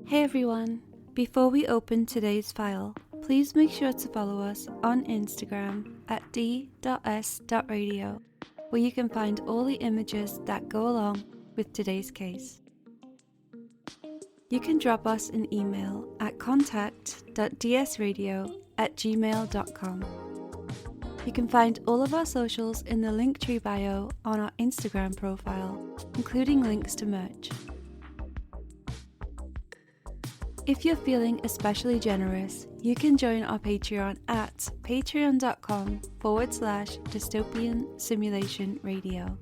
Hey everyone! Before we open today's file, please make sure to follow us on Instagram at d.s.radio, where you can find all the images that go along with today's case. You can drop us an email at contact.dsradio@gmail.com. You can find all of our socials in the Linktree bio on our Instagram profile, including links to merch. If you're feeling especially generous, you can join our Patreon at patreon.com/dystopian simulation radio,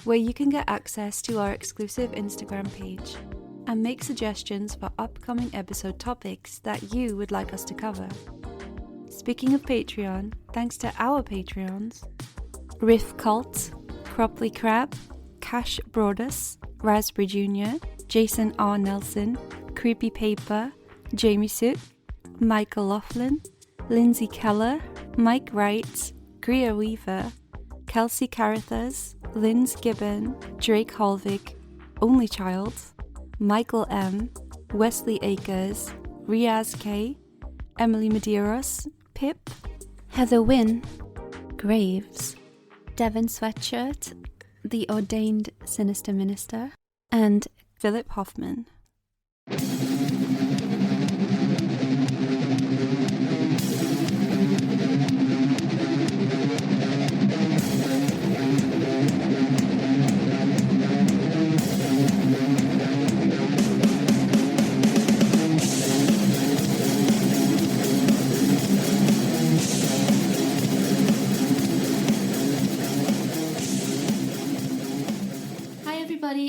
where you can get access to our exclusive Instagram page and make suggestions for upcoming episode topics that you would like us to cover. Speaking of Patreon, thanks to our Patreons, Riff Cult, Cropley Crab, Cash Broadus, Raspberry Jr., Jason R. Nelson, Creepy Paper, Jamie Sook, Michael Laughlin, Lindsay Keller, Mike Wright, Greer Weaver, Kelsey Carruthers, Linz Gibbon, Drake Holvig, Only Child, Michael M, Wesley Akers, Riaz K, Emily Medeiros, Pip, Heather Wynn, Graves, Devon Sweatshirt, The Ordained Sinister Minister, and Philip Hoffman.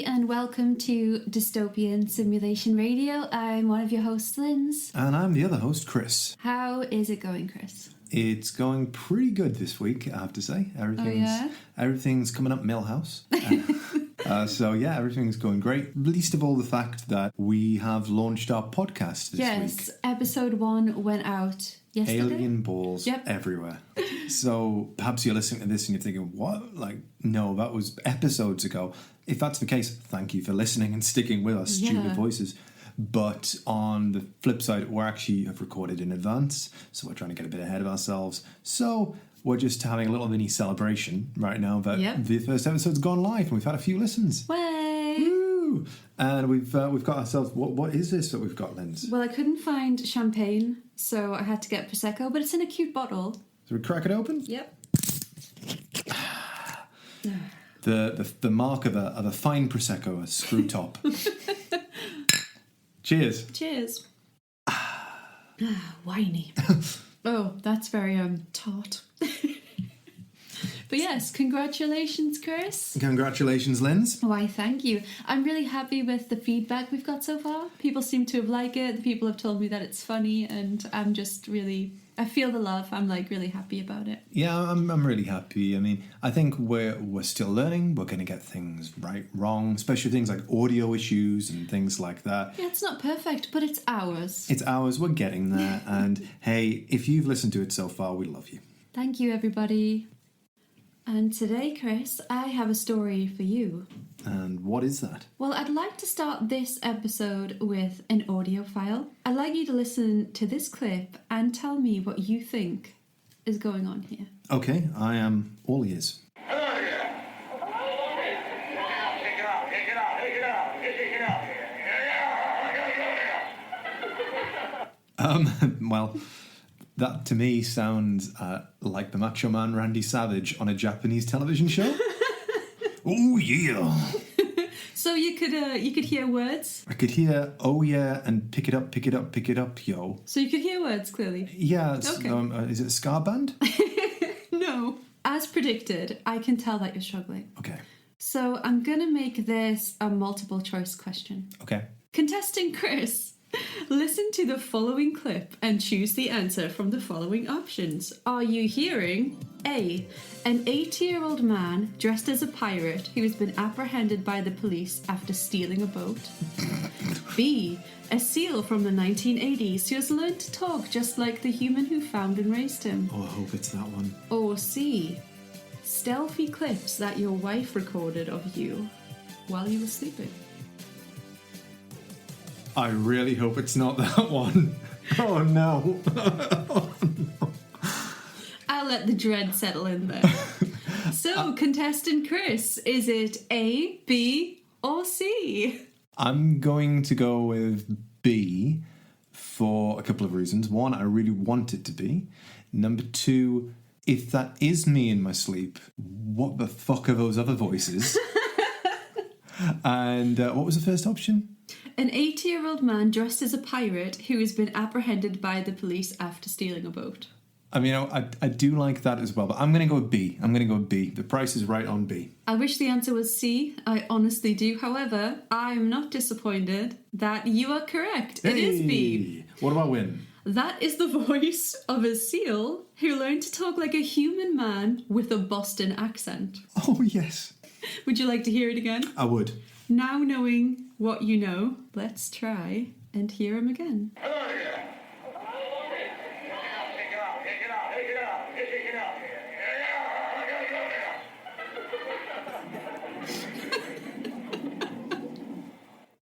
And welcome to Dystopian Simulation Radio. I'm one of your hosts, Linz. And I'm the other host, Chris. How is it going, Chris? It's going pretty good this week, I have to say. Everything's coming up Millhouse. So everything's going great. Least of all the fact that we have launched our podcast this week. Yes, episode 1 went out yesterday. Alien balls everywhere. So perhaps you're listening to this and you're thinking, what? No, that was episodes ago. If that's the case, thank you for listening and sticking with our stupid voices. But on the flip side, we actually have recorded in advance, so we're trying to get a bit ahead of ourselves. So we're just having a little mini celebration right now that the first episode's gone live and we've had a few listens. Way! Woo! And we've got ourselves... What is this that we've got, Linz? Well, I couldn't find champagne, so I had to get Prosecco, but it's in a cute bottle. So we crack it open? Yep. The mark of a fine Prosecco, a screw top. Cheers. Cheers. Whiny. Oh, that's very tart. But yes, congratulations, Chris. Congratulations, Linz. Why, thank you. I'm really happy with the feedback we've got so far. People seem to have liked it. The people have told me that it's funny, and I'm just really... I feel the love. I'm really happy about it. Yeah, I'm really happy. I mean, I think we're still learning. We're going to get things right, wrong, especially things like audio issues and things like that. Yeah, it's not perfect, but it's ours. It's ours. We're getting there. And hey, if you've listened to it so far, we love you. Thank you, everybody. And today, Chris, I have a story for you. And what is that? Well, I'd like to start this episode with an audio file. I'd like you to listen to this clip and tell me what you think is going on here. Okay, I am all ears. Well, that to me sounds like the Macho Man Randy Savage on a Japanese television show. Oh yeah! So you could hear words? I could hear oh yeah and pick it up, yo. So you could hear words clearly? Yeah. Okay. Is it a ska band? No. As predicted, I can tell that you're struggling. Okay. So I'm gonna make this a multiple choice question. Okay. Contestant Chris, listen to the following clip and choose the answer from the following options. Are you hearing A, an 80-year-old man dressed as a pirate who has been apprehended by the police after stealing a boat? B, a seal from the 1980s who has learned to talk just like the human who found and raised him? Oh, I hope it's that one. Or C, stealthy clips that your wife recorded of you while you were sleeping? I really hope it's not that one. Oh no. I'll let the dread settle in there. So, contestant Chris, is it A, B, or C? I'm going to go with B for a couple of reasons. One, I really want it to be. Number two, if that is me in my sleep, what the fuck are those other voices? And what was the first option? An 80-year-old man dressed as a pirate who has been apprehended by the police after stealing a boat. I mean, I do like that as well, but I'm going to go with B. The price is right on B. I wish the answer was C. I honestly do. However, I'm not disappointed that you are correct. It is B. What do I win? That is the voice of a seal who learned to talk like a human man with a Boston accent. Oh, yes. Would you like to hear it again? I would. Now knowing what you know, let's try and hear him again.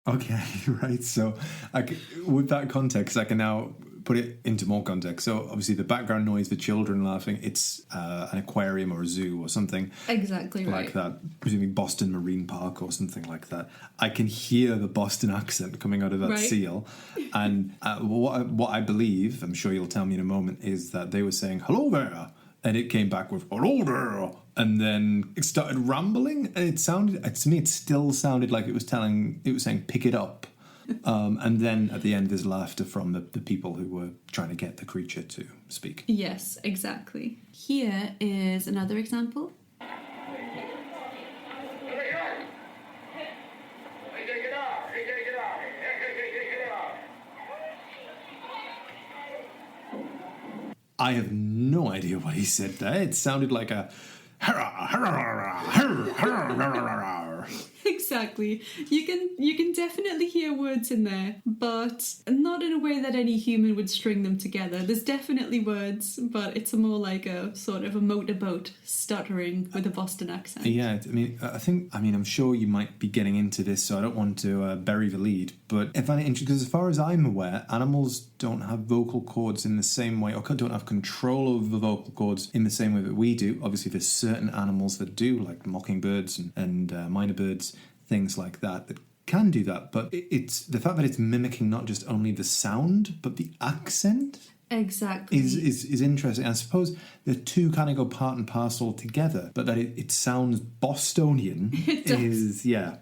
Okay, right. So with that context, I can now put it into more context. So obviously the background noise, the children laughing, it's an aquarium or a zoo or something. Exactly right. Like that, presumably Boston Marine Park or something like that. I can hear the Boston accent coming out of that seal. And what I believe, I'm sure you'll tell me in a moment, is that they were saying, hello there. And it came back with, hello there. And then it started rambling. And it sounded, to me, it still sounded like it was saying, pick it up. And then at the end, there's laughter from the people who were trying to get the creature to speak. Yes, exactly. Here is another example. I have no idea what he said there. It sounded like a... Exactly. You can definitely hear words in there, but not in a way that any human would string them together. There's definitely words, but it's more like a sort of a motorboat stuttering with a Boston accent. Yeah, I'm sure you might be getting into this, so I don't want to bury the lead, but because as far as I'm aware, animals don't have vocal cords in the same way, or don't have control over the vocal cords in the same way that we do. Obviously, there's certain animals that do, like mockingbirds and minor birds, things like that can do that. But it's the fact that it's mimicking not just only the sound, but the accent. Exactly. Is interesting. I suppose the two kind of go part and parcel together, but that it sounds Bostonian is, yeah.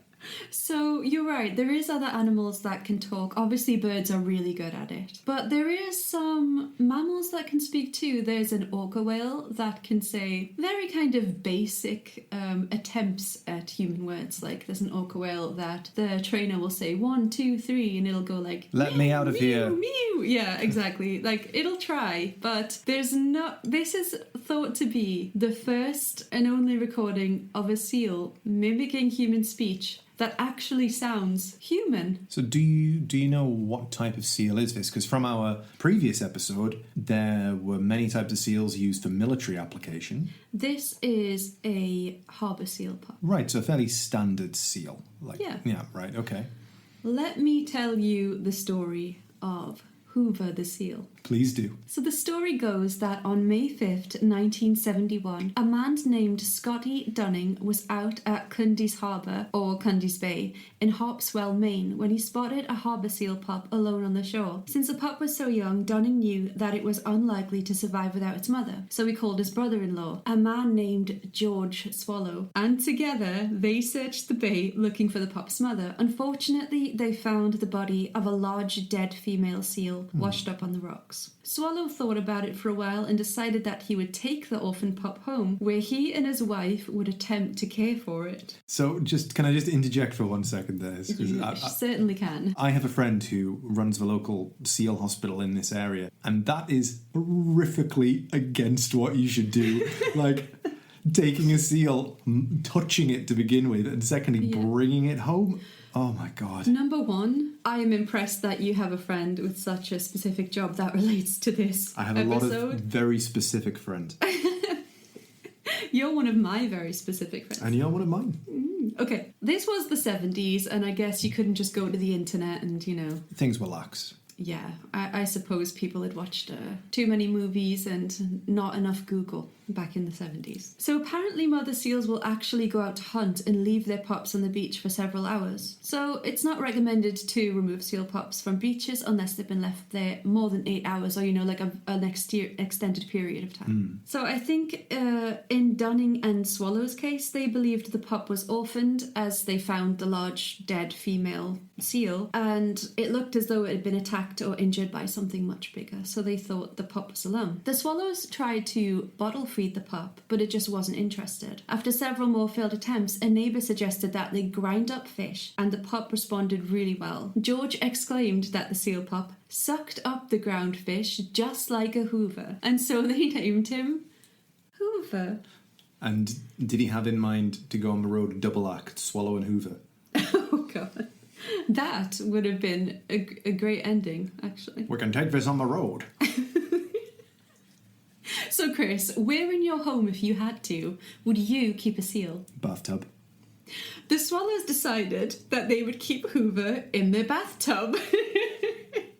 So you're right, there is other animals that can talk. Obviously birds are really good at it. But there is some mammals that can speak too. There's an orca whale that can say very kind of basic attempts at human words. Like there's an orca whale that the trainer will say 1, 2, 3 and it'll go like, let me out of here. Mew. Yeah, exactly. Like it'll try, but this is thought to be the first and only recording of a seal mimicking human speech that actually sounds human. So do you know what type of seal is this? Because from our previous episode, there were many types of seals used for military application. This is a harbour seal pup. Right, so a fairly standard seal. Yeah, right, okay. Let me tell you the story of Hoover the seal. Please do. So the story goes that on May 5th, 1971, a man named Scotty Dunning was out at Cundy's Harbour, or Cundy's Bay, in Harpswell, Maine, when he spotted a harbour seal pup alone on the shore. Since the pup was so young, Dunning knew that it was unlikely to survive without its mother, so he called his brother-in-law, a man named George Swallow, and together they searched the bay looking for the pup's mother. Unfortunately, they found the body of a large dead female seal washed up on the rocks. Swallow thought about it for a while and decided that he would take the orphan pup home, where he and his wife would attempt to care for it. So can I just interject for 1 second there? You certainly can. I have a friend who runs the local seal hospital in this area, and that is horrifically against what you should do. Like taking a seal, touching it to begin with, and secondly, bringing it home. Oh my God. Number one, I am impressed that you have a friend with such a specific job that relates to this I have episode. A lot of very specific friends. You're one of my very specific friends. And you're one of mine. Okay, this was the 70s, and I guess you couldn't just go to the internet and, Things were lax. Yeah, I suppose people had watched too many movies and not enough Google back in the 70s. So apparently mother seals will actually go out to hunt and leave their pups on the beach for several hours. So it's not recommended to remove seal pups from beaches unless they've been left there more than 8 hours or, like an extended period of time. So I think in Dunning and Swallow's case, they believed the pup was orphaned as they found the large dead female seal, and it looked as though it had been attacked or injured by something much bigger, so they thought the pup was alone. The swallows tried to bottle feed the pup, but it just wasn't interested. After several more failed attempts, a neighbour suggested that they grind up fish, and the pup responded really well. George exclaimed that the seal pup sucked up the ground fish just like a Hoover, and so they named him Hoover. And did he have in mind to go on the road double act, Swallow and Hoover? Oh god. That would have been a great ending, actually. We can take this on the road. So, Chris, where in your home, if you had to, would you keep a seal? Bathtub. The swallows decided that they would keep Hoover in their bathtub.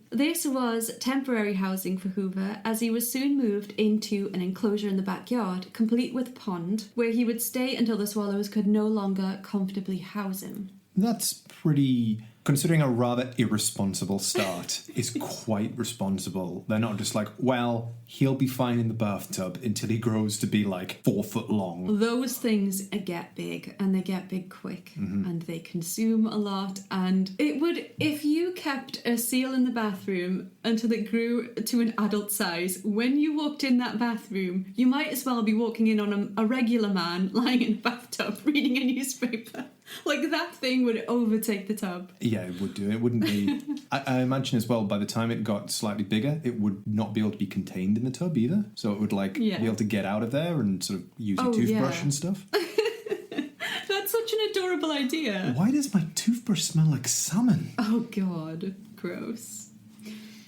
This was temporary housing for Hoover, as he was soon moved into an enclosure in the backyard, complete with pond, where he would stay until the swallows could no longer comfortably house him. That's pretty... Considering a rather irresponsible start, is quite responsible. They're not just like, well, he'll be fine in the bathtub until he grows to be like 4 foot long. Those things get big, and they get big quick, and they consume a lot. And it would, if you kept a seal in the bathroom until it grew to an adult size, when you walked in that bathroom, you might as well be walking in on a regular man lying in a bathtub reading a newspaper. Like, that thing would overtake the tub. Yeah, it would do. It wouldn't be... I imagine as well, by the time it got slightly bigger, it would not be able to be contained in the tub either. So it would, be able to get out of there and sort of use a toothbrush and stuff. That's such an adorable idea. Why does my toothbrush smell like salmon? Oh, God. Gross.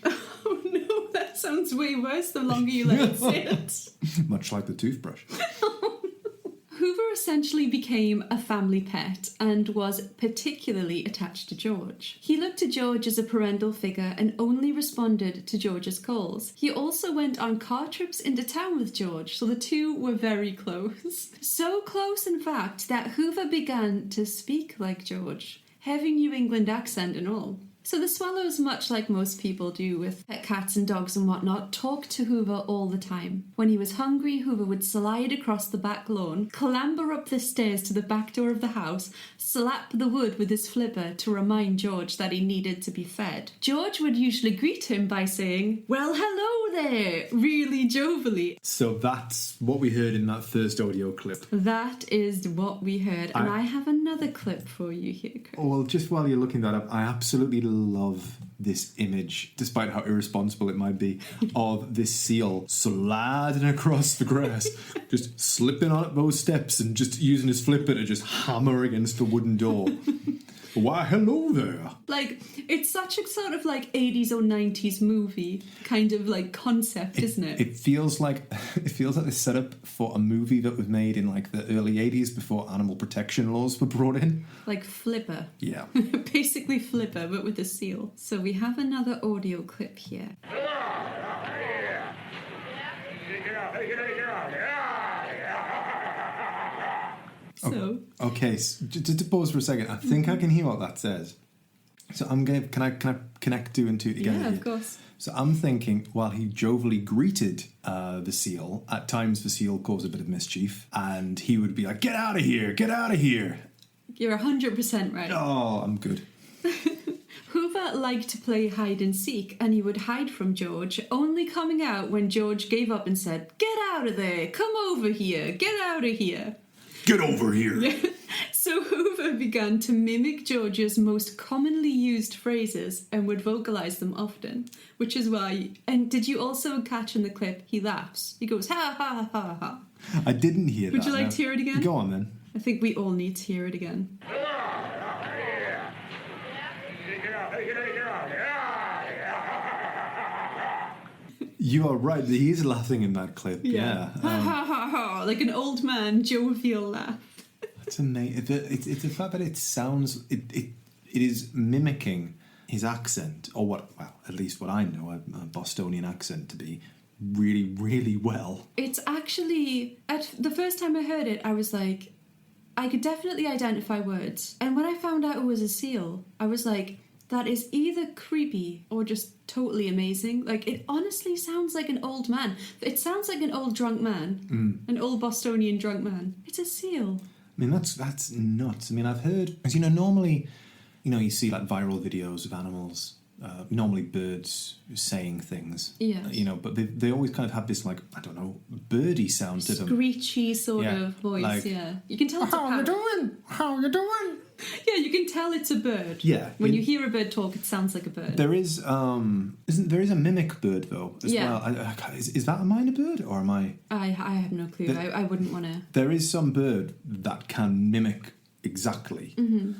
Oh, no, that sounds way worse the longer you let it sit. Much like the toothbrush. Hoover essentially became a family pet and was particularly attached to George. He looked to George as a parental figure and only responded to George's calls. He also went on car trips into town with George, so the two were very close. So close, in fact, that Hoover began to speak like George, heavy New England accent and all. So the swallows, much like most people do with pet cats and dogs and whatnot, talked to Hoover all the time. When he was hungry, Hoover would slide across the back lawn, clamber up the stairs to the back door of the house, slap the wood with his flipper to remind George that he needed to be fed. George would usually greet him by saying, "Well, hello there," really jovially. So that's what we heard in that first audio clip. That is what we heard. And I have another clip for you here, Chris. Well, just while you're looking that up, I absolutely love this image, despite how irresponsible it might be, of this seal sliding across the grass, just slipping on those steps and just using his flipper to just hammer against the wooden door. Why, hello there. Like, it's such a sort of 80s or 90s movie kind of concept, isn't it? It feels like the setup for a movie that was made in the early 80s before animal protection laws were brought in. Like Flipper. Yeah. Basically Flipper, but with a seal. So we have another audio clip here. So okay, so just to pause for a second, I think I can hear what that says. So can I connect two and two together? Yeah, of course. So I'm thinking, while he jovially greeted the seal, at times the seal caused a bit of mischief, and he would be like, "Get out of here! Get out of here!" You're 100% right. Oh, I'm good. Hoover liked to play hide and seek, and he would hide from George, only coming out when George gave up and said, "Get out of there! Come over here! Get out of here!" Get over here! Yeah. So Hoover began to mimic George's most commonly used phrases and would vocalise them often, which is why... And did you also catch in the clip, he laughs? He goes, ha, ha, ha, ha. I didn't hear that. Would you like to hear it again? Go on, then. I think we all need to hear it again. You are right. He is laughing in that clip. Yeah. Ha ha ha ha. Like an old man jovial laugh. That's amazing. It's the fact that it sounds... It is mimicking his accent, or what? Well, at least what I know, a Bostonian accent to be really, really well. It's actually... the first time I heard it, I was like... I could definitely identify words. And when I found out it was a seal, I was like... That is either creepy or just totally amazing. Like, it honestly sounds like an old man. It sounds like an old drunk man. An old Bostonian drunk man. It's a seal. I mean, that's nuts. I mean, I've heard... As normally, you see, like, viral videos of animals, normally birds saying things. Yes. But they always kind of have this, like, I don't know, birdie sound to them. Screechy sort of voice, like, You can tell it's a How you parrot. doing? How you doing? Yeah, you can tell it's a bird. Yeah. When you hear a bird talk, it sounds like a bird. There is there is a mimic bird though as well. Is that a minor bird or am I? I have no clue. I wouldn't want to. There is some bird that can mimic exactly. Mm-hmm.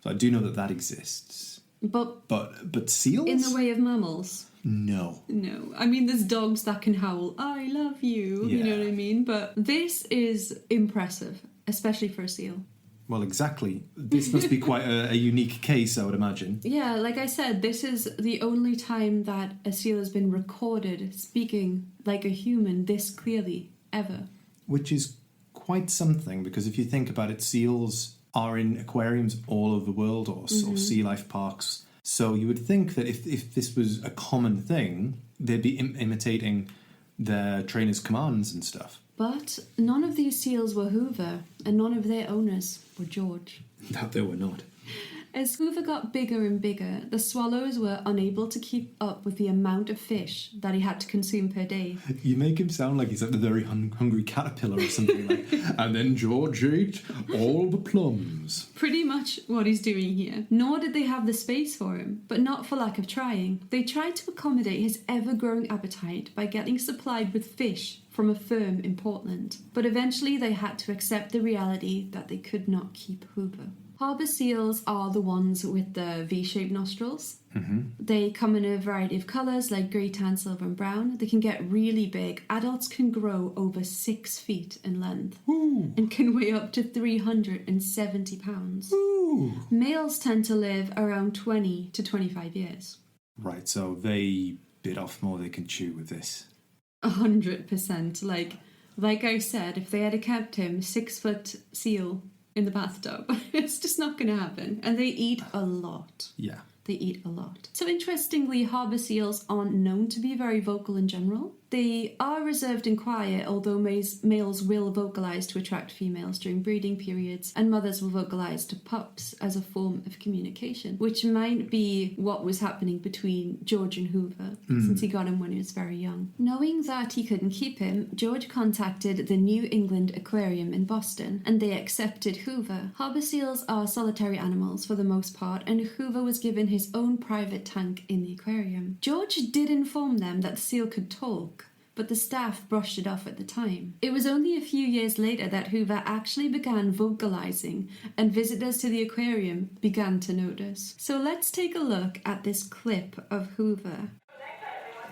So I do know that exists. But seals in the way of mammals. No. I mean, there's dogs that can howl, I love you. Yeah. You know what I mean? But this is impressive, especially for a seal. Well, exactly. This must be quite a unique case, I would imagine. Yeah, like I said, this is the only time that a seal has been recorded speaking like a human this clearly, ever. Which is quite something, because if you think about it, seals are in aquariums all over the world or sea life parks. So you would think that if this was a common thing, they'd be imitating their trainers' commands and stuff. But none of these seals were Hoover, and none of their owners were George. No, they were not. As Hoover got bigger and bigger, the swallows were unable to keep up with the amount of fish that he had to consume per day. You make him sound like he's like the very hungry caterpillar or something like. And then George ate all the plums. Pretty much what he's doing here. Nor did they have the space for him, but not for lack of trying. They tried to accommodate his ever-growing appetite by getting supplied with fish from a firm in Portland. But eventually they had to accept the reality that they could not keep Hoover. Harbour seals are the ones with the V-shaped nostrils. Mm-hmm. They come in a variety of colours like grey, tan, silver and brown. They can get really big. Adults can grow over 6 feet in length. Ooh. And can weigh up to 370 pounds. Ooh. Males tend to live around 20 to 25 years. Right, so they bit off more they can chew with this. 100%. Like I said, if they had kept him 6 foot seal in the bathtub, it's just not going to happen. And they eat a lot. Yeah. They eat a lot. So interestingly, harbour seals aren't known to be very vocal in general. They are reserved and quiet, although males will vocalise to attract females during breeding periods, and mothers will vocalise to pups as a form of communication, which might be what was happening between George and Hoover, since he got him when he was very young. Knowing that he couldn't keep him, George contacted the New England Aquarium in Boston, and they accepted Hoover. Harbour seals are solitary animals for the most part, and Hoover was given his own private tank in the aquarium. George did inform them that the seal could talk, but the staff brushed it off at the time. It was only a few years later that Hoover actually began vocalizing, and visitors to the aquarium began to notice. So let's take a look at this clip of Hoover.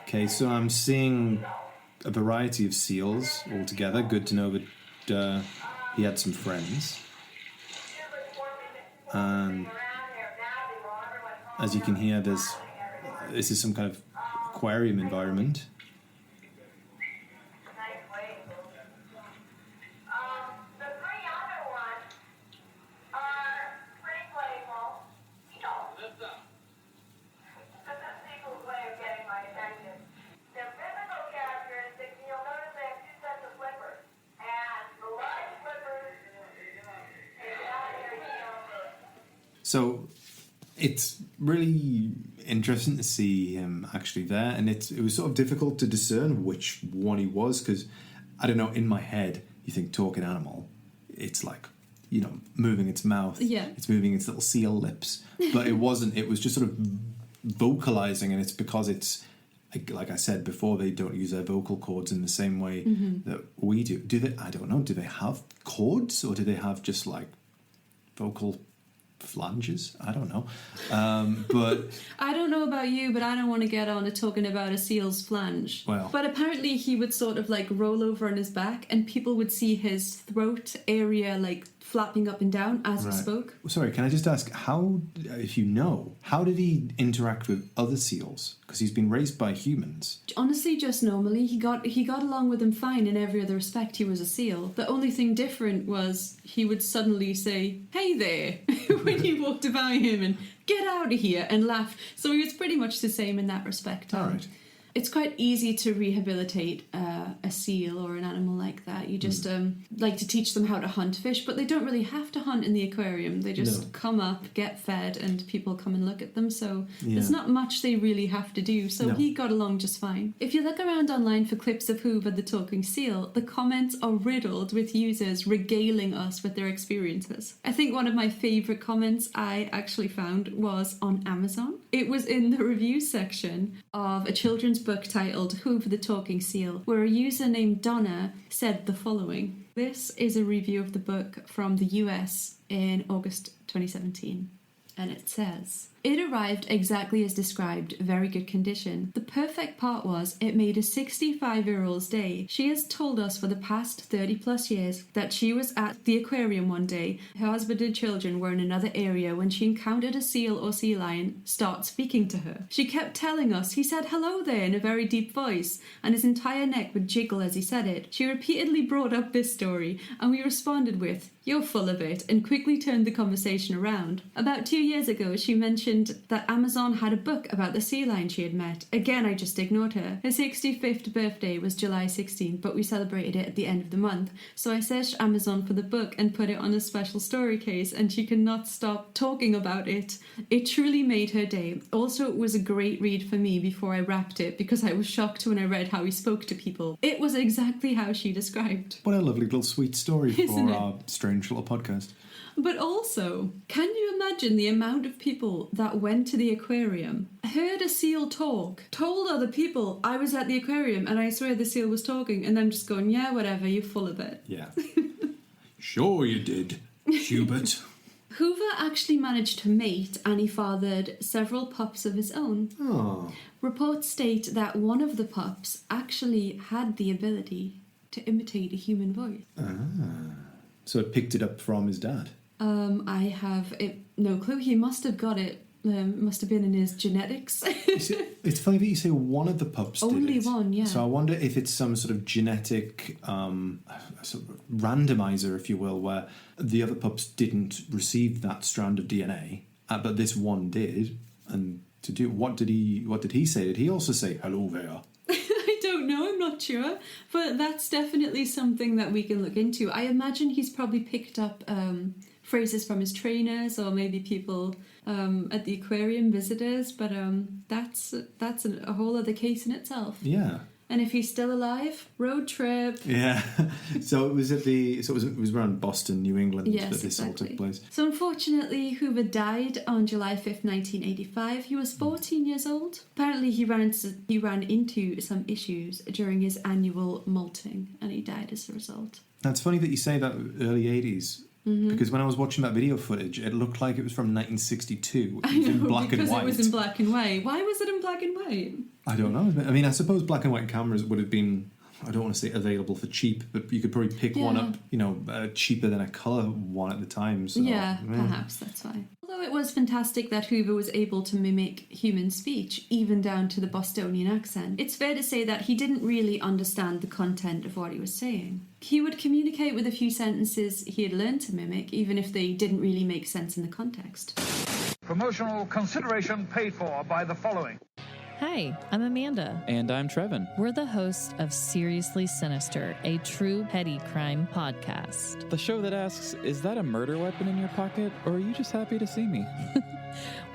Okay, so I'm seeing a variety of seals altogether. Good to know that he had some friends. And as you can hear, this is some kind of aquarium environment. So it's really interesting to see him actually there, and it was sort of difficult to discern which one he was, because I don't know, in my head you think talking animal, it's like, you know, moving its mouth, it's moving its little seal lips, but it wasn't. It was just sort of vocalizing, and it's because it's, like I said before, they don't use their vocal cords in the same way that we do. Do they? I don't know. Do they have cords, or do they have just like vocal flanges? I don't know. But I don't know about you, but I don't want to get on to talking about a seal's flange. Well, but apparently he would sort of like roll over on his back, and people would see his throat area like flapping up and down as he spoke. Sorry, can I just ask, how did he interact with other seals? Because he's been raised by humans. Honestly, just normally. He got along with them fine in every other respect. He was a seal. The only thing different was he would suddenly say, "Hey there," when you walked by him, and "Get out of here," and laugh. So he was pretty much the same in that respect. All right. It's quite easy to rehabilitate a seal or an animal like that. You just like to teach them how to hunt fish, but they don't really have to hunt in the aquarium. They just come up, get fed, and people come and look at them. So there's not much they really have to do. So he got along just fine. If you look around online for clips of Hoover the talking seal, the comments are riddled with users regaling us with their experiences. I think one of my favourite comments I actually found was on Amazon. It was in the review section of a children's book titled Hoover the Talking Seal, where a user named Donna said the following. This is a review of the book from the US in August 2017, and it says, "It arrived exactly as described, very good condition. The perfect part was it made a 65-year-old's day. She has told us for the past 30 plus years that she was at the aquarium one day. Her husband and children were in another area when she encountered a seal or sea lion start speaking to her. She kept telling us he said hello there in a very deep voice, and his entire neck would jiggle as he said it. She repeatedly brought up this story, and we responded with, 'You're full of it,' and quickly turned the conversation around. About 2 years ago, she mentioned that Amazon had a book about the sea lion she had met. Again, I just ignored her. Her 65th birthday was July 16th, but we celebrated it at the end of the month. So I searched Amazon for the book and put it on a special story case, and she could not stop talking about it. It truly made her day. Also, it was a great read for me before I wrapped it, because I was shocked when I read how he spoke to people. It was exactly how she described." What a lovely little sweet story for our strange little podcast. But also, can you imagine the amount of people that went to the aquarium, heard a seal talk, told other people, "I was at the aquarium and I swear the seal was talking," and then just going, "Yeah, whatever, you're full of it." Yeah. Sure you did, Hubert. Hoover actually managed to mate, and he fathered several pups of his own. Oh. Reports state that one of the pups actually had the ability to imitate a human voice. So it picked it up from his dad. I have no clue. He must have got it. Must have been in his genetics. It's funny that you say one of the pups did Only it. one, yeah. So I wonder if it's some sort of genetic sort of randomizer, if you will, where the other pups didn't receive that strand of DNA, but this one did. And what did he say? Did he also say hello there? No, I'm not sure, but that's definitely something that we can look into. I imagine he's probably picked up phrases from his trainers, or maybe people at the aquarium, visitors, but that's a whole other case in itself. Yeah. And if he's still alive, road trip. Yeah. So it was it was around Boston, New England, that this all took place. So unfortunately, Hoover died on July 5th, 1985. He was 14 years old. Apparently, he ran into some issues during his annual molting, and he died as a result. That's funny that you say that early 80s. Mm-hmm. Because when I was watching that video footage, it looked like it was from 1962. It was in black and white. Because it was in black and white. Why was it in black and white? I don't know. I mean, I suppose black and white cameras would have been, I don't want to say available for cheap, but you could probably pick one up, cheaper than a colour one at the time. So, yeah, perhaps that's why. Although it was fantastic that Hoover was able to mimic human speech, even down to the Bostonian accent, it's fair to say that he didn't really understand the content of what he was saying. He would communicate with a few sentences he had learned to mimic, even if they didn't really make sense in the context. Promotional consideration paid for by the following. Hi, I'm Amanda. And I'm Trevin. We're the hosts of Seriously Sinister, a true petty crime podcast. The show that asks, is that a murder weapon in your pocket, or are you just happy to see me?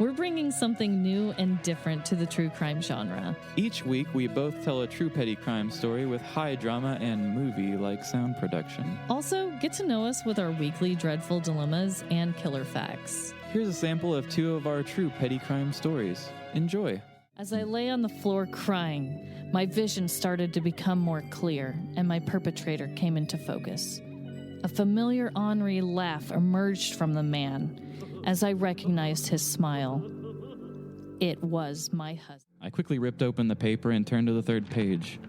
We're bringing something new and different to the true crime genre. Each week, we both tell a true petty crime story with high drama and movie-like sound production. Also, get to know us with our weekly dreadful dilemmas and killer facts. Here's a sample of 2 of our true petty crime stories. Enjoy. As I lay on the floor crying, my vision started to become more clear, and my perpetrator came into focus. A familiar ornery laugh emerged from the man as I recognized his smile. It was my husband. I quickly ripped open the paper and turned to the 3rd page.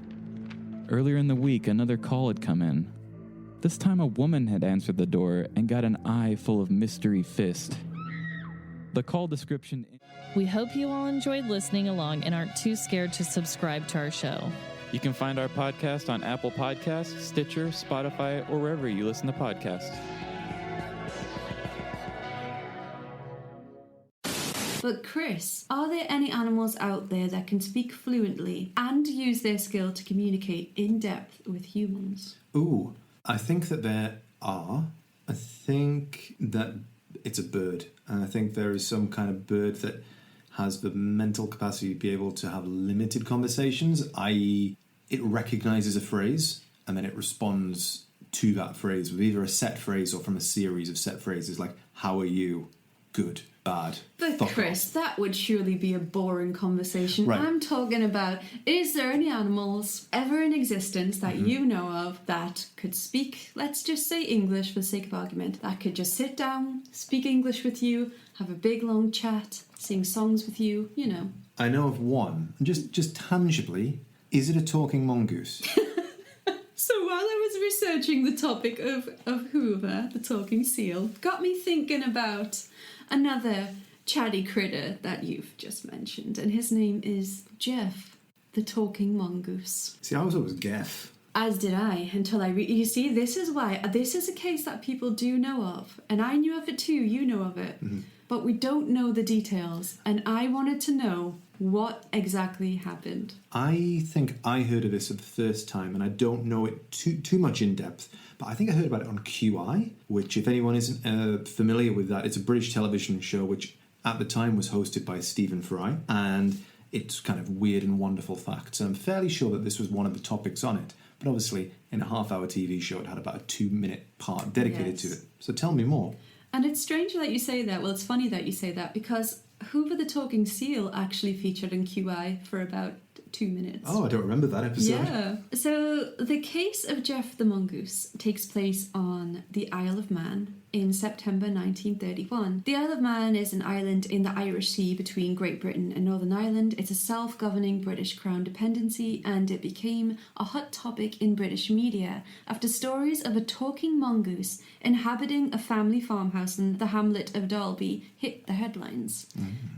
Earlier in the week, another call had come in. This time a woman had answered the door and got an eye full of mystery fist. The call description... We hope you all enjoyed listening along and aren't too scared to subscribe to our show. You can find our podcast on Apple Podcasts, Stitcher, Spotify, or wherever you listen to podcasts. But Chris, are there any animals out there that can speak fluently and use their skill to communicate in depth with humans? Ooh, I think that there are. I think that it's a bird. And I think there is some kind of bird that has the mental capacity to be able to have limited conversations, i.e. it recognises a phrase and then it responds to that phrase with either a set phrase or from a series of set phrases like, how are you? Good. Bad. But Chris, that would surely be a boring conversation. Right. I'm talking about, is there any animals ever in existence that you know of that could speak, let's just say English for the sake of argument, that could just sit down, speak English with you, have a big long chat, sing songs with you, you know? I know of one, just tangibly, is it a talking mongoose? So while I was researching the topic of Hoover, the talking seal, got me thinking about another chatty critter that you've just mentioned, and his name is Gef the Talking Mongoose. See, I was always Gef. As did I, until you see, this is why, this is a case that people do know of, and I knew of it too, you know of it, but we don't know the details, and I wanted to know what exactly happened. I think I heard of this for the first time, and I don't know it too much in depth, but I think I heard about it on QI, which, if anyone isn't familiar with that, it's a British television show which at the time was hosted by Stephen Fry, and it's kind of weird and wonderful facts. I'm fairly sure that this was one of the topics on it, but obviously in a half-hour TV show it had about a 2-minute part dedicated to it. So tell me more. And it's strange that you say that. Well, it's funny that you say that, because Hoover the Talking Seal actually featured in QI for about 2 minutes. Oh, I don't remember that episode. Yeah. So the case of Gef the Mongoose takes place on the Isle of Man in September 1931. The Isle of Man is an island in the Irish Sea between Great Britain and Northern Ireland. It's a self-governing British Crown dependency, and it became a hot topic in British media after stories of a talking mongoose inhabiting a family farmhouse in the hamlet of Dalby hit the headlines.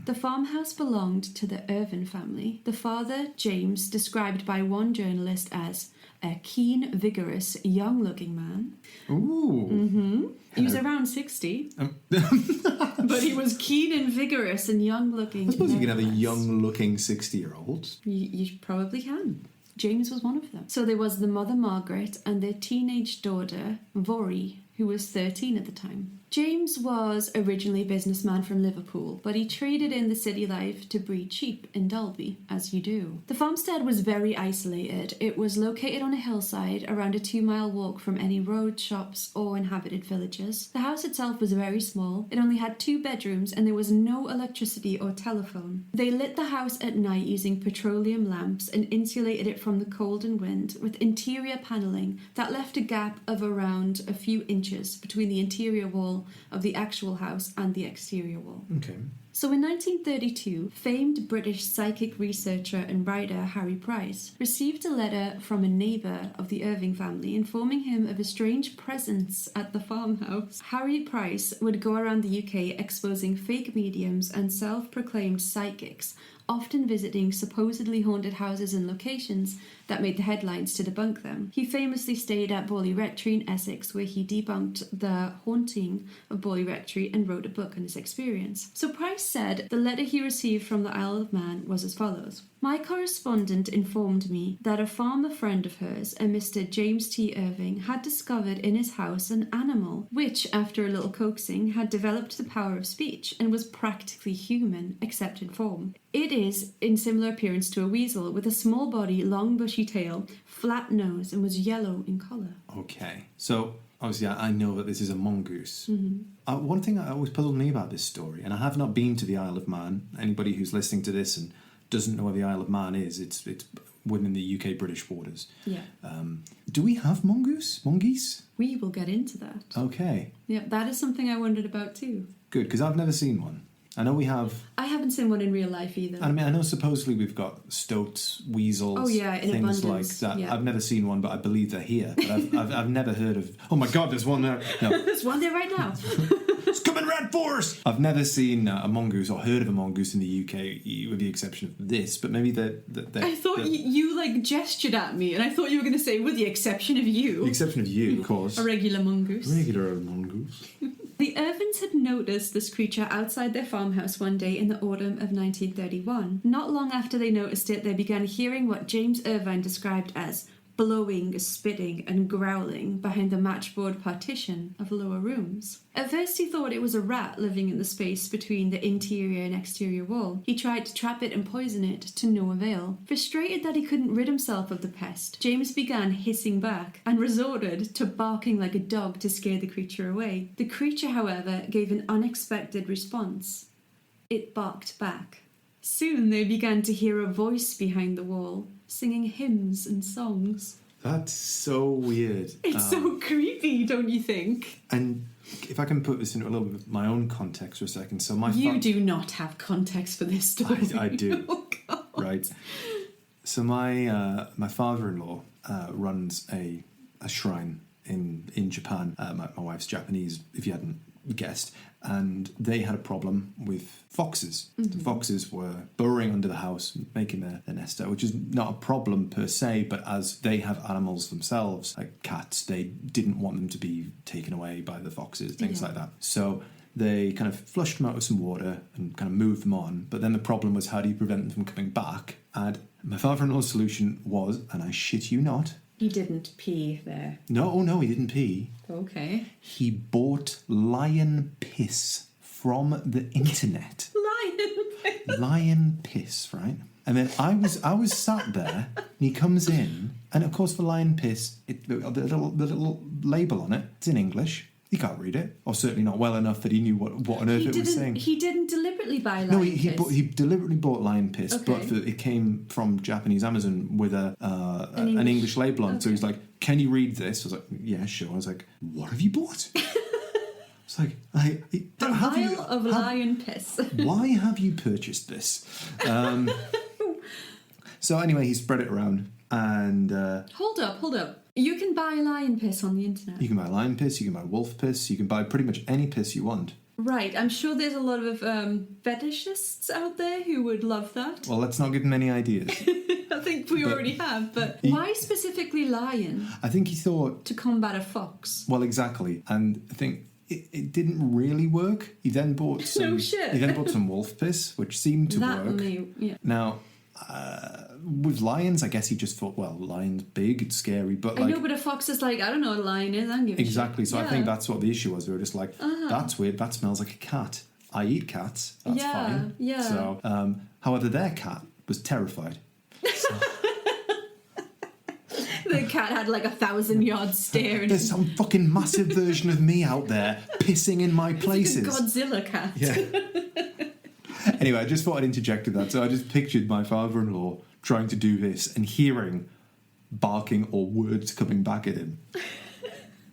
The farmhouse belonged to the Irvine family. The father, James, described by one journalist as a keen, vigorous, young-looking man. Ooh. He was around 60, but he was keen and vigorous and young-looking. I suppose you can have a young-looking 60-year-old. You probably can. James was one of them. So there was the mother, Margaret, and their teenage daughter, Vori, who was 13 at the time. James was originally a businessman from Liverpool, but he traded in the city life to breed sheep in Dalby, as you do. The farmstead was very isolated. It was located on a hillside around a 2-mile walk from any road, shops, or inhabited villages. The house itself was very small. It only had 2 bedrooms, and there was no electricity or telephone. They lit the house at night using petroleum lamps and insulated it from the cold and wind with interior panelling that left a gap of around a few inches between the interior wall of the actual house and the exterior wall. Okay. So in 1932, famed British psychic researcher and writer Harry Price received a letter from a neighbour of the Irving family informing him of a strange presence at the farmhouse. Harry Price would go around the UK exposing fake mediums and self-proclaimed psychics, often visiting supposedly haunted houses and locations that made the headlines to debunk them. He famously stayed at Borley Rectory in Essex, where he debunked the haunting of Borley Rectory and wrote a book on his experience. So Price said the letter he received from the Isle of Man was as follows. My correspondent informed me that a farmer friend of hers, a Mr. James T. Irving, had discovered in his house an animal which, after a little coaxing, had developed the power of speech and was practically human, except in form. It is in similar appearance to a weasel, with a small body, long bushy tail, flat nose, and was yellow in colour. Okay. So, obviously, I know that this is a mongoose. Mm-hmm. One thing that always puzzled me about this story, and I have not been to the Isle of Man. Anybody who's listening to this and doesn't know where the Isle of Man is, it's within the UK-British borders. Yeah. Do we have mongoose? Mongoose? We will get into that. Okay. Yeah, that is something I wondered about too. Good, because I've never seen one. I know we have... I haven't seen one in real life either. I mean, I know supposedly we've got stoats, weasels, in things abundance. like that. Yeah. I've never seen one, but I believe they're here. But I've never heard of... Oh my God, there's one there. No. There's one there right now. It's coming red force! I've never seen a mongoose or heard of a mongoose in the UK, with the exception of this, but maybe they're I thought you like gestured at me, and I thought you were going to say, with the exception of you. the exception of you, of course. A regular mongoose. Regular mongoose. The Irvins had noticed this creature outside their farmhouse one day in the autumn of 1931. Not long after they noticed it, they began hearing what James Irvine described as blowing, spitting, and growling behind the matchboard partition of lower rooms. At first he thought it was a rat living in the space between the interior and exterior wall. He tried to trap it and poison it, to no avail. Frustrated that he couldn't rid himself of the pest, James began hissing back and resorted to barking like a dog to scare the creature away. The creature, however, gave an unexpected response. It barked back. Soon they began to hear a voice behind the wall, singing hymns and songs. That's so weird. It's so creepy, don't you think? And if I can put this into a little bit of my own context for a second. So You do not have context for this story. I do. Oh, God. Right. So my father-in-law runs a shrine in Japan. My wife's Japanese, if you hadn't guessed, and they had a problem with foxes. Mm-hmm. The foxes were burrowing under the house, making their nest there, which is not a problem per se, but as they have animals themselves, like cats, they didn't want them to be taken away by the foxes, things like that. So they kind of flushed them out with some water and kind of moved them on. But then the problem was, how do you prevent them from coming back? And my father-in-law's solution was, and I shit you not, He didn't pee there. No, he didn't pee. Okay. He bought lion piss from the internet. Lion piss, right? And then I was sat there, and he comes in, and of course for lion piss, the little label on it, it's in English. He can't read it, or certainly not well enough that he knew what on earth it was saying. He didn't deliberately buy lion piss. He deliberately bought lion piss, Okay. but it came from Japanese Amazon with an English label on. Okay. So he's like, "Can you read this?" I was like, "Yeah, sure." I was like, "What have you bought?" It's like, a vial of lion piss. Why have you purchased this? So anyway, he spread it around, and Hold up. You can buy lion piss on the internet. you can buy lion piss, you can buy wolf piss, you can buy pretty much any piss you want. Right, I'm sure there's a lot of fetishists out there who would love that. Well, let's not give them any ideas. I think we already have, but why specifically lion? I think he thought, To combat a fox. well, exactly, and I think it didn't really work. He then bought some. No shit. He then bought some wolf piss, which seemed to That work. yeah. Now, with lions, I guess he just thought, well, lion's big, it's scary, but I like know, but a fox is like, I don't know what a lion is, I don't give a exactly. shit. So I think that's what the issue was. We were just like, that's weird. That smells like a cat. I eat cats. That's fine. Yeah. So, however, their cat was terrified. So, The cat had like 1,000-yard stare. And there's some fucking massive version of me out there pissing in my places. It's like a Godzilla cat. Yeah. Anyway, I just thought I'd interject with that. So I just pictured my father-in-law trying to do this and hearing barking or words coming back at him.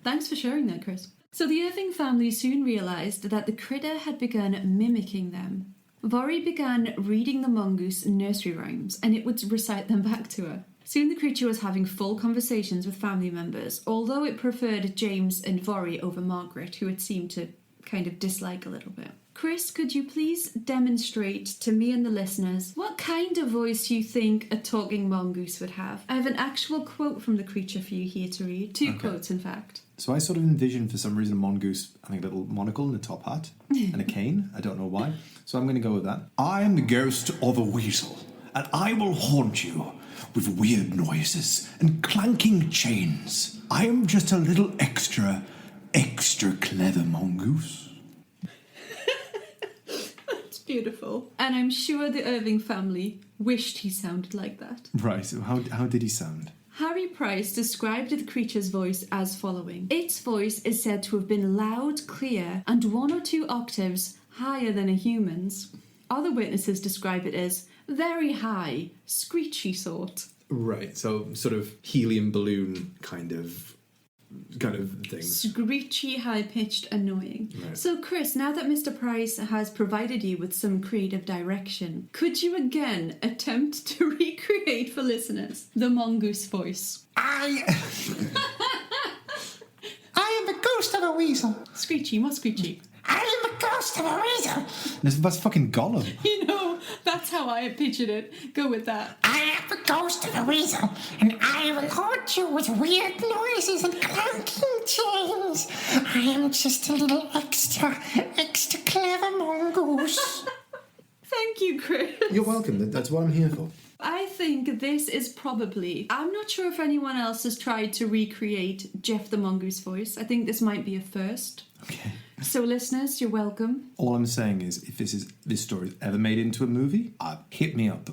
Thanks for sharing that, Chris. So the Irving family soon realised that the critter had begun mimicking them. Vori began reading the mongoose nursery rhymes, and it would recite them back to her. Soon the creature was having full conversations with family members, although it preferred James and Vori over Margaret, who it seemed to kind of dislike a little bit. Chris, could you please demonstrate to me and the listeners what kind of voice you think a talking mongoose would have? I have an actual quote from the creature for you here to read. Two quotes, in fact. So I sort of envisioned, for some reason, a mongoose having a little monocle and a top hat and a cane. I don't know why. So I'm going to go with that. I am the ghost of a weasel, and I will haunt you with weird noises and clanking chains. I am just a little extra clever mongoose. It's beautiful. And I'm sure the Irving family wished he sounded like that. Right, so how did he sound? Harry Price described the creature's voice as following. Its voice is said to have been loud, clear, and 1 or 2 octaves higher than a human's. Other witnesses describe it as very high, screechy sort. Right, so sort of helium balloon kind of kind of things. Screechy, high-pitched, annoying. Right. So, Chris, now that Mr. Price has provided you with some creative direction, could you again attempt to recreate for listeners the mongoose voice? I am the ghost of a weasel. Screechy, more screechy. I am the ghost of a weasel. That's fucking Gollum. You know, that's how I pictured it. Go with that. I am the ghost of a weasel, and I will haunt you with weird noises and clanking chains. I am just a little extra clever mongoose. Thank you, Chris. You're welcome. That's what I'm here for. I think this is probably... I'm not sure if anyone else has tried to recreate Gef the Mongoose voice. I think this might be a first. Okay. So, listeners, you're welcome. All I'm saying is, if this story is ever made into a movie, hit me up.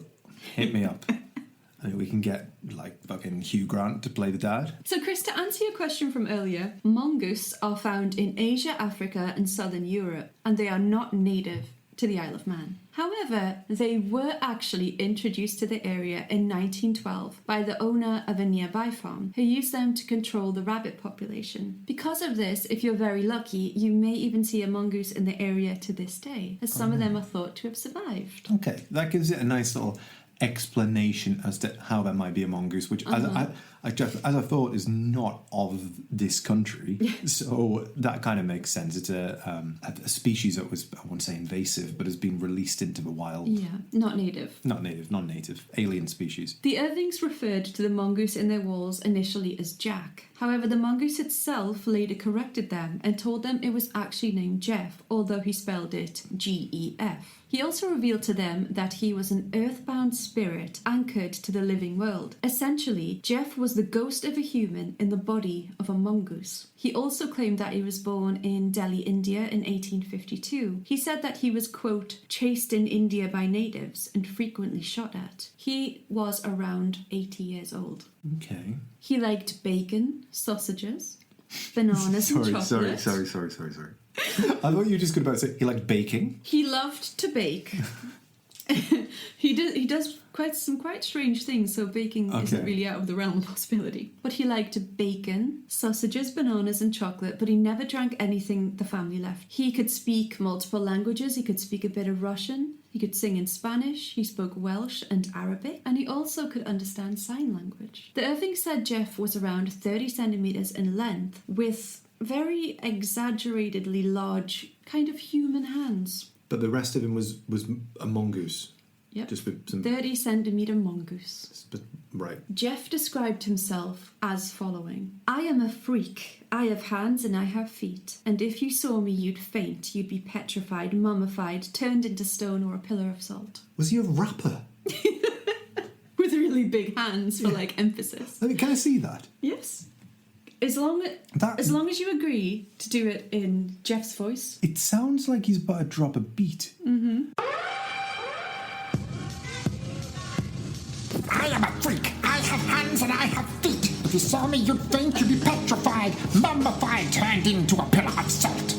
Hit me up. I mean, we can get, like, fucking Hugh Grant to play the dad. So, Chris, to answer your question from earlier, mongoose are found in Asia, Africa, and southern Europe, and they are not native to the Isle of Man. However, they were actually introduced to the area in 1912 by the owner of a nearby farm, who used them to control the rabbit population. Because of this, if you're very lucky, you may even see a mongoose in the area to this day, as some of them are thought to have survived. Okay, that gives it a nice little explanation as to how that might be a mongoose, which, as I thought, is not of this country. So that kind of makes sense. It's a species that was, I won't say invasive, but has been released into the wild. Yeah, not native. Not native, non-native, alien species. The Irvings referred to the mongoose in their walls initially as Jack. However, the mongoose itself later corrected them and told them it was actually named Gef, although he spelled it G-E-F. He also revealed to them that he was an earthbound spirit anchored to the living world. Essentially, Gef was the ghost of a human in the body of a mongoose. He also claimed that he was born in Delhi, India in 1852. He said that he was, quote, chased in India by natives and frequently shot at. He was around 80 years old. Okay. He liked bacon, sausages, bananas and chocolate. Sorry. I thought you were just going to say he liked baking. He loved to bake. He does some quite strange things, so baking isn't really out of the realm of possibility. But he liked bacon, sausages, bananas and chocolate, but he never drank anything the family left. He could speak multiple languages. He could speak a bit of Russian. He could sing in Spanish, he spoke Welsh and Arabic, and he also could understand sign language. The Irving said Gef was around 30 centimetres in length, with very exaggeratedly large, kind of human hands. But the rest of him was a mongoose. Yep. Just with some... 30 centimetre mongoose. Right. Gef described himself as following. I am a freak. I have hands and I have feet. And if you saw me, you'd faint. You'd be petrified, mummified, turned into stone or a pillar of salt. Was he a rapper? With really big hands for, like, emphasis. I mean, can I see that? Yes. As long as you agree to do it in Jeff's voice. It sounds like he's about to drop a beat. Mm-hmm. I am a freak. I have hands and I have feet. If you saw me, you'd faint, you'd be petrified, mummified, turned into a pillar of salt.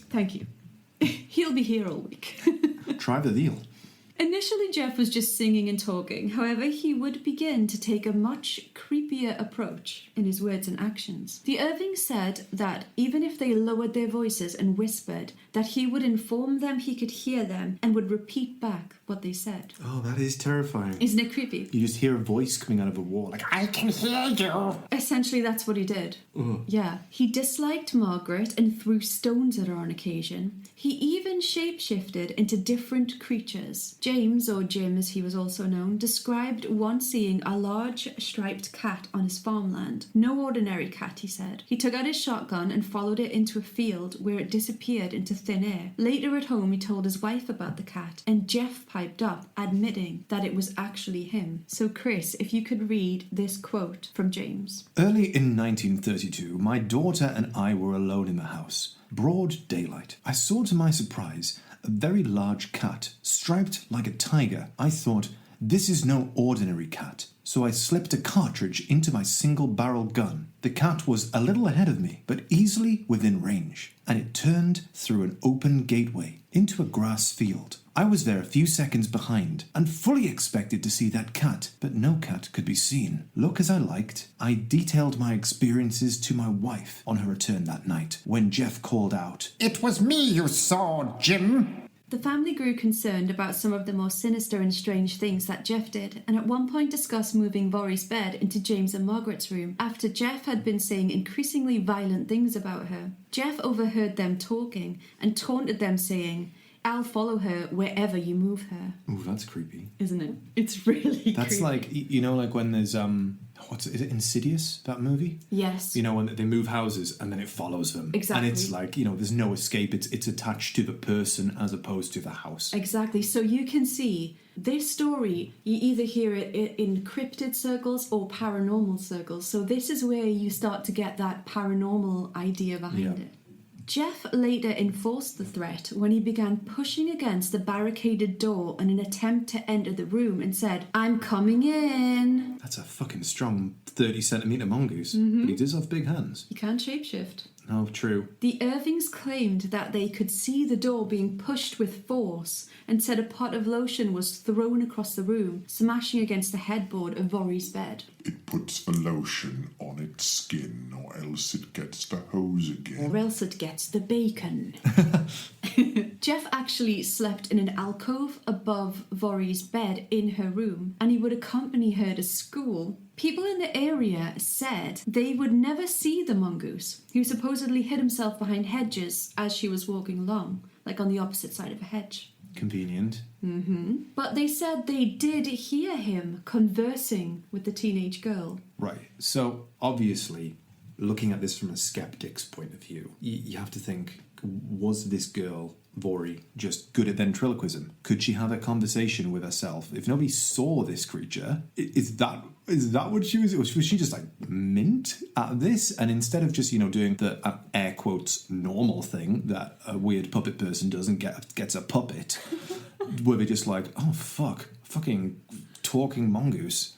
Thank you. He'll be here all week. Try the deal. Initially, Gef was just singing and talking. However, he would begin to take a much creepier approach in his words and actions. The Irving said that even if they lowered their voices and whispered, that he would inform them he could hear them and would repeat back what they said. Oh, that is terrifying. Isn't it creepy? You just hear a voice coming out of a wall. Like, I can hear you. Essentially, that's what he did. Yeah. He disliked Margaret and threw stones at her on occasion. He even shapeshifted into different creatures. James, or Jim as he was also known, described once seeing a large striped cat on his farmland. No ordinary cat, he said. He took out his shotgun and followed it into a field where it disappeared into thin air. Later at home, he told his wife about the cat, and Gef piped up, admitting that it was actually him. So Chris, if you could read this quote from James. Early in 1932, my daughter and I were alone in the house. Broad daylight. I saw to my surprise a very large cat, striped like a tiger. I thought, This is no ordinary cat. So I slipped a cartridge into my single-barrel gun. The cat was a little ahead of me, but easily within range, and it turned through an open gateway into a grass field. I was there a few seconds behind, and fully expected to see that cat, but no cat could be seen. Look as I liked, I detailed my experiences to my wife on her return that night, when Gef called out, It was me you saw, Jim. The family grew concerned about some of the more sinister and strange things that Gef did, and at one point discussed moving Vori's bed into James and Margaret's room after Gef had been saying increasingly violent things about her. Gef overheard them talking and taunted them, saying, I'll follow her wherever you move her. Ooh, that's creepy. Isn't it? It's really That's creepy. like, you know, like when there's, is it Insidious, that movie? Yes. You know, when they move houses and then it follows them. Exactly. And it's like, you know, there's no escape. It's attached to the person as opposed to the house. Exactly. So you can see this story, you either hear it in cryptid circles or paranormal circles. So this is where you start to get that paranormal idea behind it. Gef later enforced the threat when he began pushing against the barricaded door in an attempt to enter the room and said, I'm coming in. That's a fucking strong 30-centimetre mongoose. But he does have big hands. You can't shapeshift. Oh, true. The Irvings claimed that they could see the door being pushed with force and said a pot of lotion was thrown across the room, smashing against the headboard of Vori's bed. It puts the lotion on its skin, or else it gets the hose again. Or else it gets the bacon. Gef actually slept in an alcove above Vori's bed in her room, and he would accompany her to school. People in the area said they would never see the mongoose, who supposedly hid himself behind hedges as she was walking along, like on the opposite side of a hedge. Convenient. But they said they did hear him conversing with the teenage girl. Right. So, obviously, looking at this from a skeptic's point of view, you have to think, was this girl, Vori, just good at ventriloquism? Could she have a conversation with herself? If nobody saw this creature, is that what she was? Was she just like mint at this? And instead of just, you know, doing the air quotes normal thing that a weird puppet person does and gets a puppet, were they just like, oh fuck, fucking talking mongoose?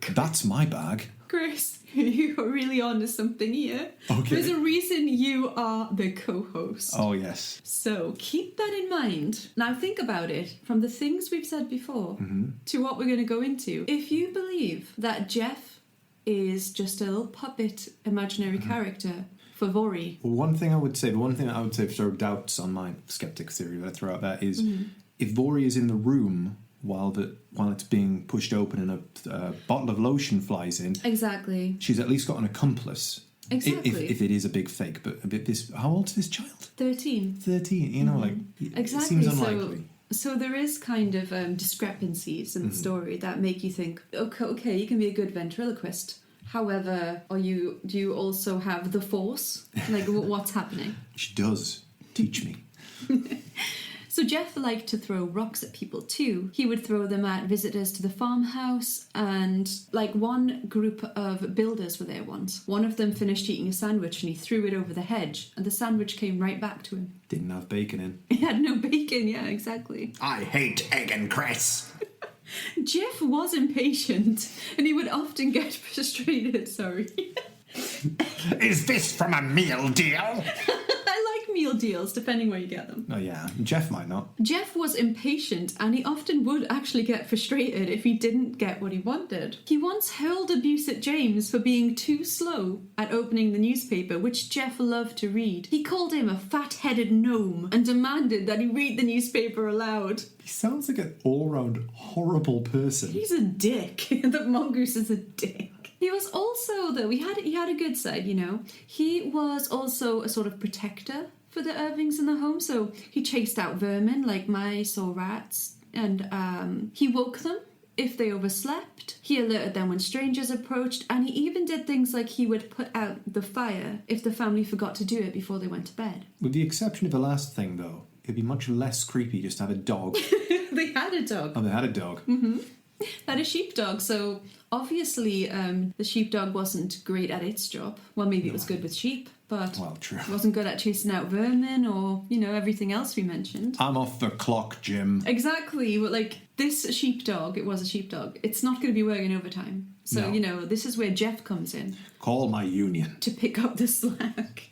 That's my bag. Chris, you are really on to something here. Okay. There's a reason you are the co-host. Oh, yes. So keep that in mind. Now think about it, from the things we've said before to what we're going to go into. If you believe that Gef is just a little puppet imaginary character for Vori. Well, one thing I would say to throw doubts on my skeptic theory that I throw out there is if Vori is in the room while it's being pushed open and a bottle of lotion flies in, Exactly. she's at least got an accomplice. Exactly. If it is a big fake, but how old is this child? 13. 13. You know, like Exactly. it seems unlikely. So there is kind of discrepancies in the story that make you think, okay, you can be a good ventriloquist. However, do you also have the force? Like, what's happening? She does. Teach me. So Gef liked to throw rocks at people too. He would throw them at visitors to the farmhouse, and like one group of builders were there once. One of them finished eating a sandwich and he threw it over the hedge, and the sandwich came right back to him. Didn't have bacon in. It had no bacon, yeah, exactly. I hate egg and cress. Gef was impatient, and he would often get frustrated, Is this from a meal deal? I like meal deals, depending where you get them. Oh yeah, Gef might not. Gef was impatient, and he often would actually get frustrated if he didn't get what he wanted. He once hurled abuse at James for being too slow at opening the newspaper, which Gef loved to read. He called him a fat-headed gnome and demanded that he read the newspaper aloud. He sounds like an all-round horrible person. He's a dick. The mongoose is a dick. He was also, though, he had a good side, you know. He was also a sort of protector for the Irvings in the home, so he chased out vermin like mice or rats, and he woke them if they overslept. He alerted them when strangers approached, and he even did things like he would put out the fire if the family forgot to do it before they went to bed. With the exception of the last thing, though, it'd be much less creepy just to have a dog. They had a dog. Oh, they had a dog. They had a sheepdog, so Obviously, the sheepdog wasn't great at its job. Well, maybe it was good with sheep, but true. it wasn't good at chasing out vermin or, everything else we mentioned. I'm off the clock, Jim. Exactly. But, this sheepdog, it was a sheepdog. It's not going to be working overtime. So, No. this is where Gef comes in. Call my union. To pick up the slack.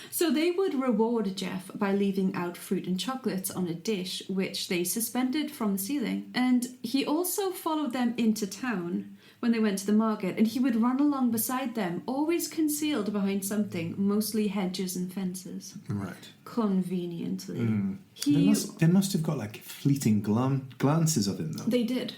So they would reward Gef by leaving out fruit and chocolates on a dish, which they suspended from the ceiling. And he also followed them into town when they went to the market, and he would run along beside them, always concealed behind something, mostly hedges and fences. Right. Conveniently. They must have got fleeting glances of him, though. They did.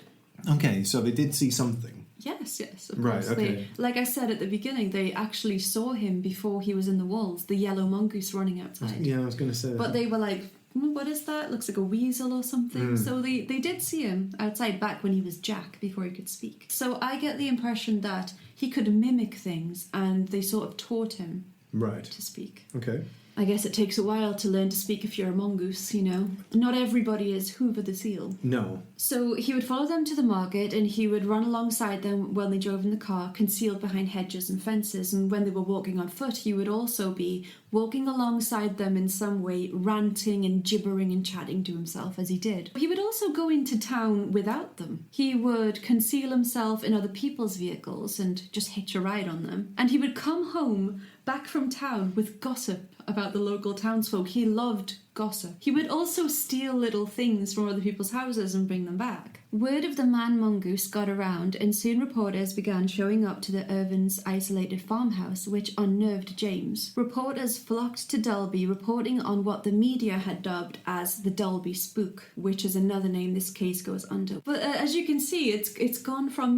Okay, so they did see something. Yes, of right, course. okay. Like I said at the beginning, they actually saw him before he was in the walls, the yellow mongoose running outside. Yeah, I was going to say that. But they were like, what is that? Looks like a weasel or something. So they did see him outside back when he was Jack, before he could speak. So I get the impression that he could mimic things and they sort of taught him to speak. Okay. I guess it takes a while to learn to speak if you're a mongoose, Not everybody is Hoover the seal. No. So he would follow them to the market and he would run alongside them when they drove in the car, concealed behind hedges and fences. And when they were walking on foot, he would also be walking alongside them in some way, ranting and gibbering and chatting to himself as he did. He would also go into town without them. He would conceal himself in other people's vehicles and just hitch a ride on them. And he would come home back from town with gossip about the local townsfolk. He loved gossip. He would also steal little things from other people's houses and bring them back. Word of the man mongoose got around, and soon reporters began showing up to the Irvins' isolated farmhouse, which unnerved James. Reporters flocked to Dalby, reporting on what the media had dubbed as the Dalby spook, which is another name this case goes under. But as you can see, it's gone from,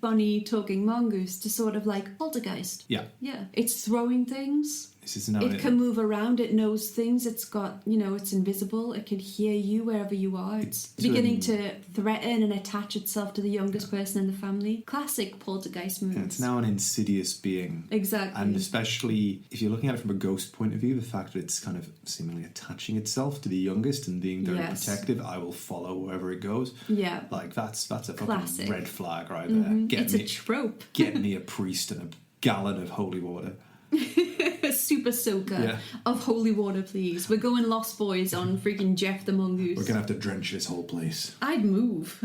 funny talking mongoose to sort of like poltergeist. Yeah. Yeah. It's throwing things. It can move around, it knows things, it's got, it's invisible, it can hear you wherever you are. It's beginning to threaten and attach itself to the youngest person in the family. Classic poltergeist moves. Yeah, it's now an insidious being. Exactly. And especially if you're looking at it from a ghost point of view, the fact that it's kind of seemingly attaching itself to the youngest and being very protective, I will follow wherever it goes. Yeah. That's a Classic. fucking red flag right there. It's a trope. Get me a priest and a gallon of holy water. A super soaker of holy water, please. We're going Lost Boys on freaking Gef the Mongoose. We're gonna have to drench this whole place. I'd move.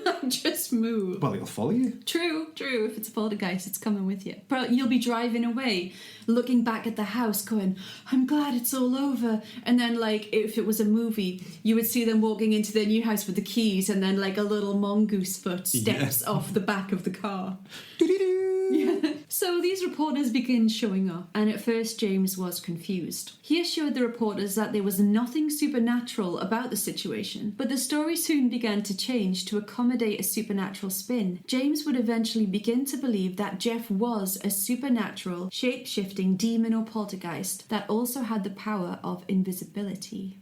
I'd just move. Well, he'll follow you. True. If it's a poltergeist, it's coming with you. But you'll be driving away, looking back at the house, going, I'm glad it's all over. And then, if it was a movie, you would see them walking into their new house with the keys, and then, a little mongoose foot steps off the back of the car. Yeah. So these reporters begin showing up, and at first James was confused. He assured the reporters that there was nothing supernatural about the situation, but the story soon began to change to accommodate a supernatural spin. James would eventually begin to believe that Gef was a supernatural, shape-shifting demon or poltergeist that also had the power of invisibility.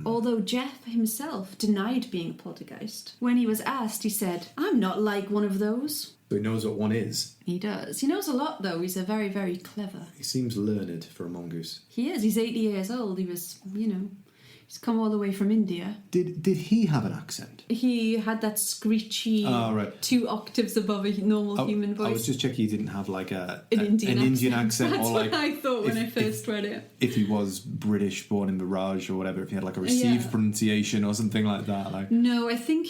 Although Gef himself denied being a poltergeist. When he was asked, he said, I'm not like one of those. So he knows what one is. He does. He knows a lot, though. He's a very, very clever. He seems learned for a mongoose. He is. He's 80 years old. He was, he's come all the way from India. Did he have an accent? He had that screechy 2 octaves above a normal human voice. I was just checking he didn't have an Indian accent. That's or what I thought when I first read it. If he was British, born in Mirage or whatever, if he had a received pronunciation or something like that. No, I think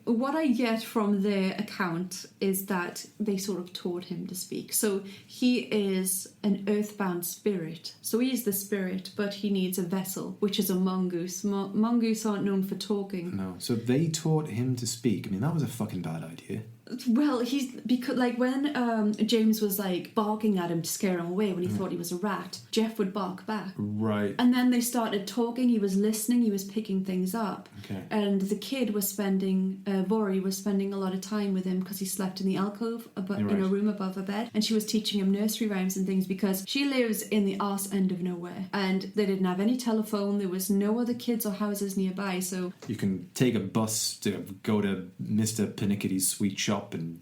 what I get from their account is that they sort of taught him to speak. So he is an earthbound spirit. So he is the spirit, but he needs a vessel, which is a mongoose. Mongoose aren't known for talking. No, so they taught him to speak. I mean, that was a fucking bad idea. Well, because when James was barking at him to scare him away when he thought he was a rat, Gef would bark back. Right. And then they started talking. He was listening. He was picking things up. Okay. And the kid was Vori was spending a lot of time with him because he slept in the alcove in a room above her bed, and she was teaching him nursery rhymes and things because she lives in the arse end of nowhere, and they didn't have any telephone. There was no other kids or houses nearby, so you can take a bus to go to Mr. Pinnicotty's sweet shop. And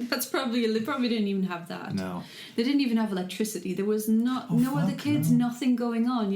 that's they probably didn't even have that. No, they didn't even have electricity. There was no other kids, nothing going on,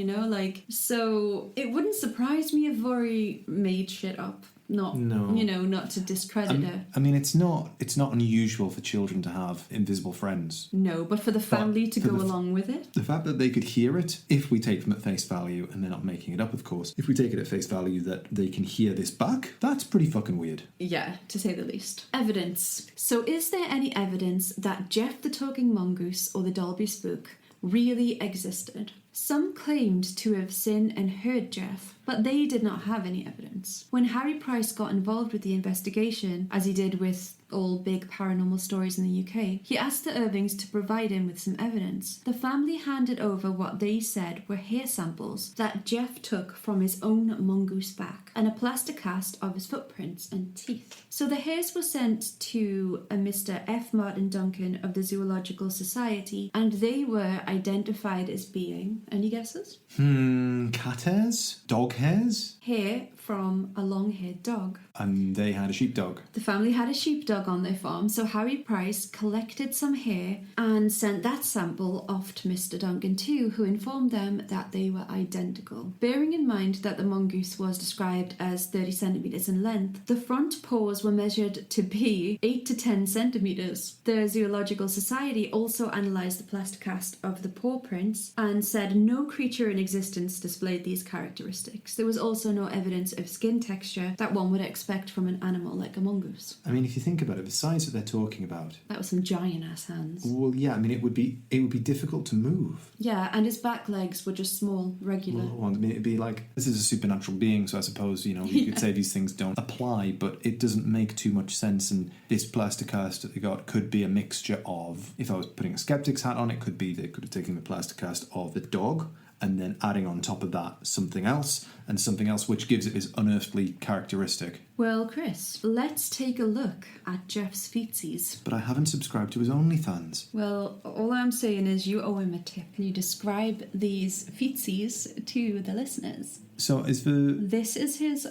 so it wouldn't surprise me if Vori made shit up. not not to discredit her. I mean, it's not unusual for children to have invisible friends. No, but for the family to go along with it. The fact that they could hear it, if we take them at face value, and they're not making it up, of course, if we take it at face value that they can hear this back, that's pretty fucking weird. Yeah, to say the least. Evidence. So is there any evidence that Gef the Talking Mongoose or the Dalby Spook really existed? Some claimed to have seen and heard Gef, but they did not have any evidence. When Harry Price got involved with the investigation, as he did with all big paranormal stories in the UK, he asked the Irvings to provide him with some evidence. The family handed over what they said were hair samples that Gef took from his own mongoose back, and a plaster cast of his footprints and teeth. So the hairs were sent to a Mr. F. Martin Duncan of the Zoological Society, and they were identified as being, any guesses? Cat hairs? Dog hairs? Hair from a long-haired dog. And they had a sheepdog. The family had a sheepdog on their farm, so Harry Price collected some hair and sent that sample off to Mr. Duncan too, who informed them that they were identical. Bearing in mind that the mongoose was described as 30 centimetres in length, the front paws were measured to be 8 to 10 centimetres. The Zoological Society also analysed the plaster cast of the paw prints and said no creature in existence displayed these characteristics. There was also no evidence of skin texture that one would expect from an animal like a mongoose. I mean, if you think about it, the size that they're talking about. That was some giant ass hands. Well, yeah, I mean, it would be difficult to move. Yeah, and his back legs were just small, regular. Well, I mean, it'd be like, this is a supernatural being, so I suppose, you could say these things don't apply, but it doesn't make too much sense, and this plaster cast that they got could be a mixture of, if I was putting a skeptic's hat on, it could be they could have taken the plaster cast of the dog, and then adding on top of that something else, and something else which gives it this unearthly characteristic. Well, Chris, let's take a look at Gef's feetsies. But I haven't subscribed to his OnlyFans. Well, all I'm saying is you owe him a tip. Can you describe these feetsies to the listeners? So This is his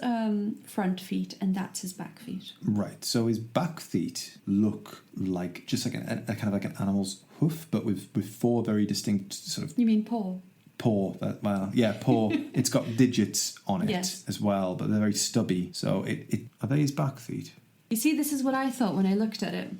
front feet, and that's his back feet. Right, so his back feet look like, just like a kind of like an animal's hoof, but with four very distinct sort of... You mean paw? Paw. It's got digits on it, yes, as well, but they're very stubby. So are they his back feet? You see, this is what I thought when I looked at it.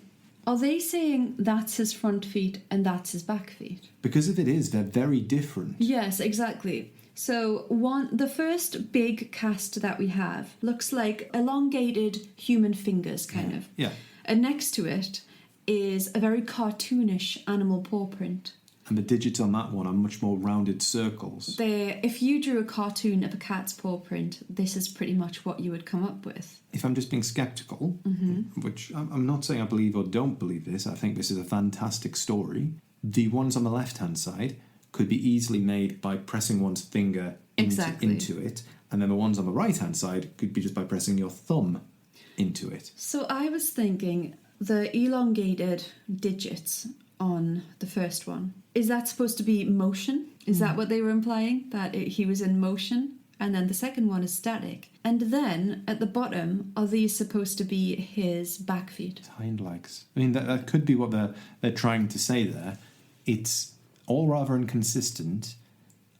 Are they saying that's his front feet and that's his back feet? Because if it is, they're very different. Yes, exactly. So the first big cast that we have looks like elongated human fingers, kind of. Yeah. And next to it is a very cartoonish animal paw print. And the digits on that one are much more rounded circles. If you drew a cartoon of a cat's paw print, this is pretty much what you would come up with. If I'm just being sceptical, which I'm not saying I believe or don't believe this, I think this is a fantastic story. The ones on the left-hand side could be easily made by pressing one's finger into it. And then the ones on the right-hand side could be just by pressing your thumb into it. So I was thinking the elongated digits on the first one, is that supposed to be motion? Is that what they were implying? That he was in motion? And then the second one is static. And then at the bottom, are these supposed to be his back feet? Hind legs. I mean, that could be what they're trying to say there. It's all rather inconsistent.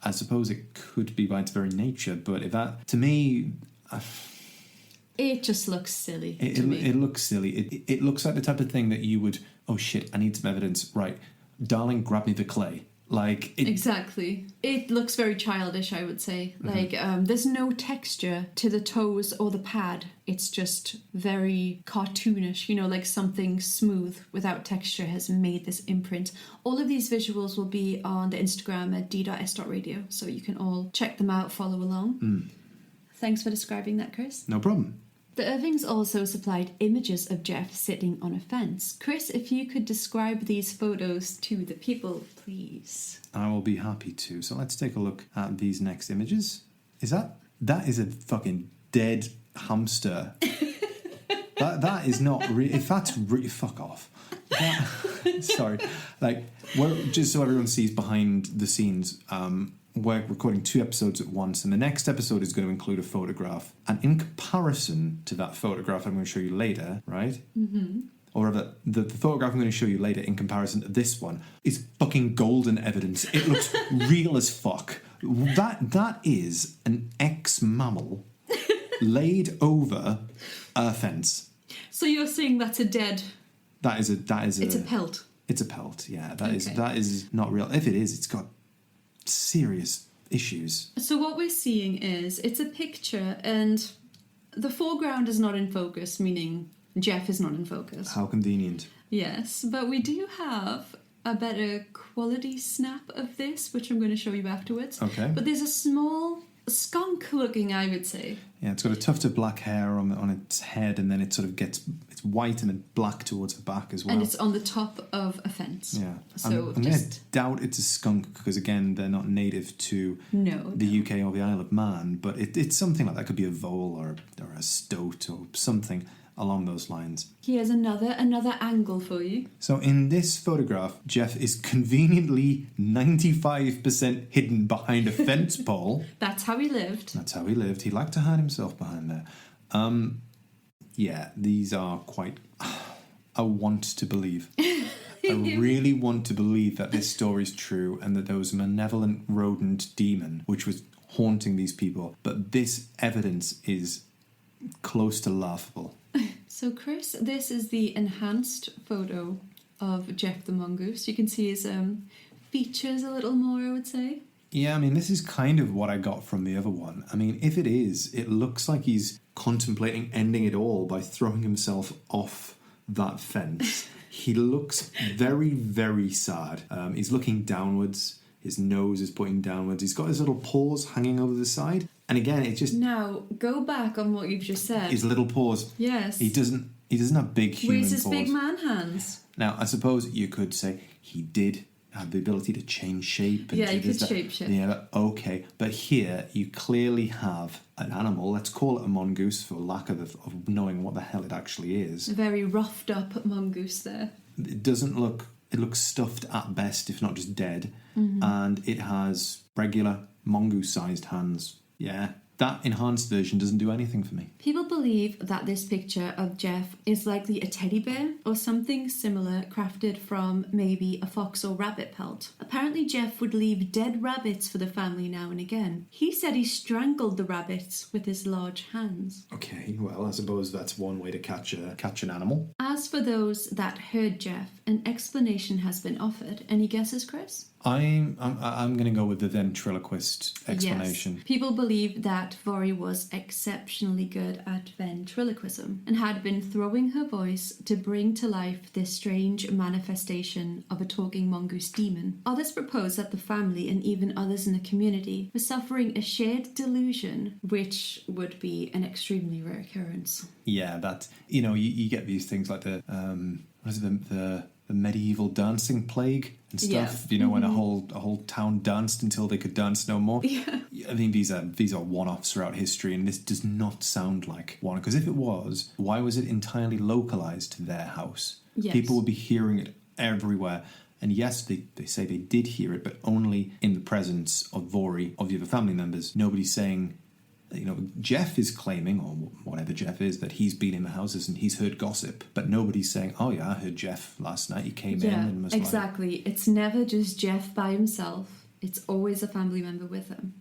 I suppose it could be by its very nature, but if that, to me... It just looks silly to me. It looks silly. It looks like the type of thing that you would, oh shit, I need some evidence. Right, darling, grab me the clay. Exactly. It looks very childish, I would say. There's no texture to the toes or the pad. It's just very cartoonish, like something smooth without texture has made this imprint. All of these visuals will be on the Instagram at d.s.radio, so you can all check them out, follow along. Thanks for describing that, Chris. No problem. The Irvings also supplied images of Gef sitting on a fence. Chris, if you could describe these photos to the people, please. I will be happy to. So let's take a look at these next images. That is a fucking dead hamster. that is not real. If that's real, fuck off. Sorry. Just so everyone sees behind the scenes, we're recording 2 episodes at once, and the next episode is going to include a photograph. And in comparison to that photograph I'm going to show you later, right? Mm-hmm. Or rather, the photograph I'm going to show you later in comparison to this one is fucking golden evidence. It looks real as fuck. That is an ex-mammal laid over a fence. So you're saying that's a dead... That is It's a pelt. It's a pelt, yeah. That is not real. If it is, it's got serious issues. So what we're seeing is, it's a picture and the foreground is not in focus, meaning Gef is not in focus. How convenient. Yes, but we do have a better quality snap of this, which I'm going to show you afterwards. Okay. But there's a small skunk looking, I would say. Yeah, it's got a tuft of black hair on its head, and then it sort of it's white and then black towards the back as well. And it's on the top of a fence. Yeah. So I'm going to doubt it's a skunk because, again, they're not native to the UK or the Isle of Man, but it's something like that. It could be a vole or a stoat or something along those lines. Here's another angle for you. So in this photograph, Gef is conveniently 95% hidden behind a fence pole. That's how he lived. That's how he lived. He liked to hide himself behind there. Yeah, these are quite... I want to believe. I really want to believe that this story is true and that there was a malevolent rodent demon which was haunting these people. But this evidence is close to laughable. So Chris, this is the enhanced photo of Gef the Mongoose. You can see his features a little more, I would say. Yeah, I mean, this is kind of what I got from the other one. I mean, if it is, it looks like he's contemplating ending it all by throwing himself off that fence. He looks very, very sad. He's looking downwards. His nose is pointing downwards. He's got his little paws hanging over the side. And again, it's just... Now, go back on what you've just said. His little paws. Yes. He doesn't have big human Where's his paws. big man hands? Now, I suppose you could say he did have the ability to change shape. And He could shape shift. Yeah, okay. But here, you clearly have an animal. Let's call it a mongoose for lack of knowing what the hell it actually is. A very roughed up mongoose there. It doesn't look... It looks stuffed at best, if not just dead. Mm-hmm. And it has regular mongoose-sized hands. Yeah, that enhanced version doesn't do anything for me. People believe that this picture of Gef is likely a teddy bear or something similar crafted from maybe a fox or rabbit pelt. Apparently Gef would leave dead rabbits for the family now and again. He said he strangled the rabbits with his large hands. Okay, well, I suppose that's one way to catch an animal. As for those that heard Gef, an explanation has been offered. Any guesses, Chris? I'm going to go with the ventriloquist explanation. Yes. People believe that Vori was exceptionally good at ventriloquism and had been throwing her voice to bring to life this strange manifestation of a talking mongoose demon. Others propose that the family and even others in the community were suffering a shared delusion, which would be an extremely rare occurrence. Yeah, that, you get these things like the medieval dancing plague and stuff. Yeah. When a whole town danced until they could dance no more. Yeah. I mean, these are one-offs throughout history, and this does not sound like one. Because if it was, why was it entirely localized to their house? Yes. People would be hearing it everywhere. And yes, they say they did hear it, but only in the presence of Vori, of the other family members. Nobody's saying... Gef is claiming, or whatever Gef is, that he's been in the houses and he's heard gossip. But nobody's saying, oh yeah, I heard Gef last night. He came in and was exactly. It's never just Gef by himself. It's always a family member with him.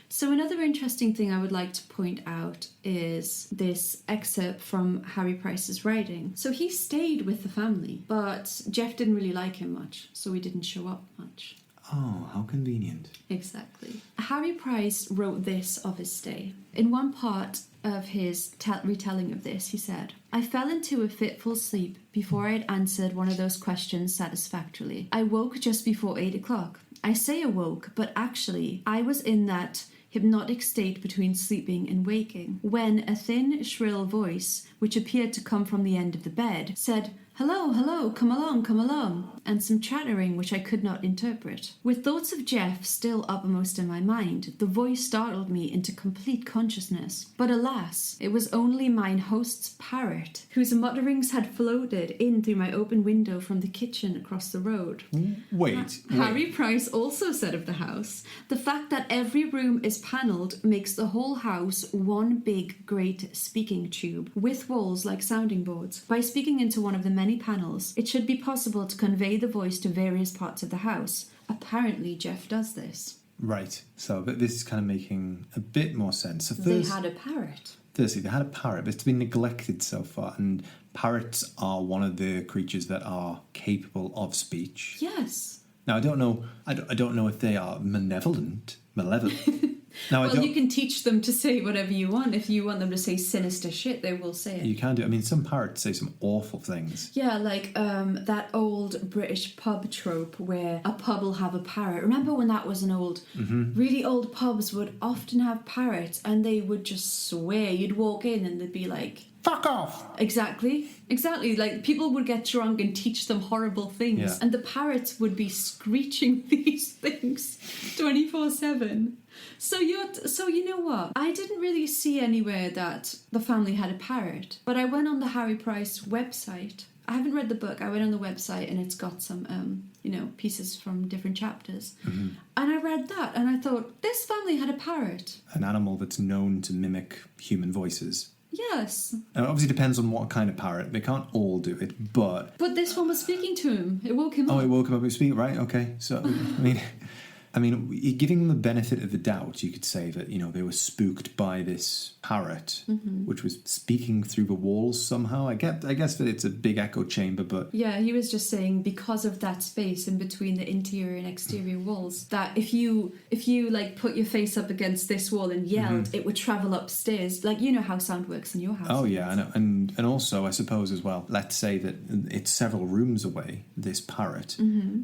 So another interesting thing I would like to point out is this excerpt from Harry Price's writing. So he stayed with the family, but Gef didn't really like him much, so he didn't show up much. Oh, how convenient. Exactly. Harry Price wrote this of his stay. In one part of his retelling of this, he said, I fell into a fitful sleep before I had answered one of those questions satisfactorily. I woke just before 8 o'clock. I say awoke, but actually, I was in that hypnotic state between sleeping and waking, when a thin, shrill voice, which appeared to come from the end of the bed, said, hello, hello, come along, and some chattering which I could not interpret. With thoughts of Gef still uppermost in my mind, the voice startled me into complete consciousness. But alas, it was only mine host's parrot, whose mutterings had floated in through my open window from the kitchen across the road. Wait. Harry Price also said of the house, the fact that every room is panelled makes the whole house one big, great speaking tube, with walls like sounding boards. By speaking into one of the many panels, it should be possible to convey the voice to various parts of the house. Apparently, Gef does this. Right. So, but this is kind of making a bit more sense. So They had a parrot. firstly, they had a parrot, but it's been neglected so far, and parrots are one of the creatures that are capable of speech. Yes. Now, I don't know if they are malevolent. Now, well, you can teach them to say whatever you want. If you want them to say sinister shit, they will say it. You can do. I mean, some parrots say some awful things. Yeah, like that old British pub trope where a pub will have a parrot. Remember when that was an old, really old pubs would often have parrots, and they would just swear. You'd walk in and they'd be like, Fuck off! Exactly. Like, people would get drunk and teach them horrible things. Yeah. And the parrots would be screeching these things 24/7. So you know what? I didn't really see anywhere that the family had a parrot. But I went on the Harry Price website. I haven't read the book. I went on the website and it's got some, pieces from different chapters. And I read that and I thought, this family had a parrot. An animal that's known to mimic human voices. Yes. It obviously depends on what kind of parrot. They can't all do it, but this one was speaking to him. It woke him up. Oh, it woke him up and speak, right? Okay. So, I mean, giving them the benefit of the doubt, you could say that, they were spooked by this parrot, which was speaking through the walls somehow. I guess that it's a big echo chamber, but... Yeah, he was just saying because of that space in between the interior and exterior walls, that if you like put your face up against this wall and yelled, it would travel upstairs. Like, you know how sound works in your house. Oh, yeah, I know. And also, I suppose as well, let's say that it's several rooms away, this parrot,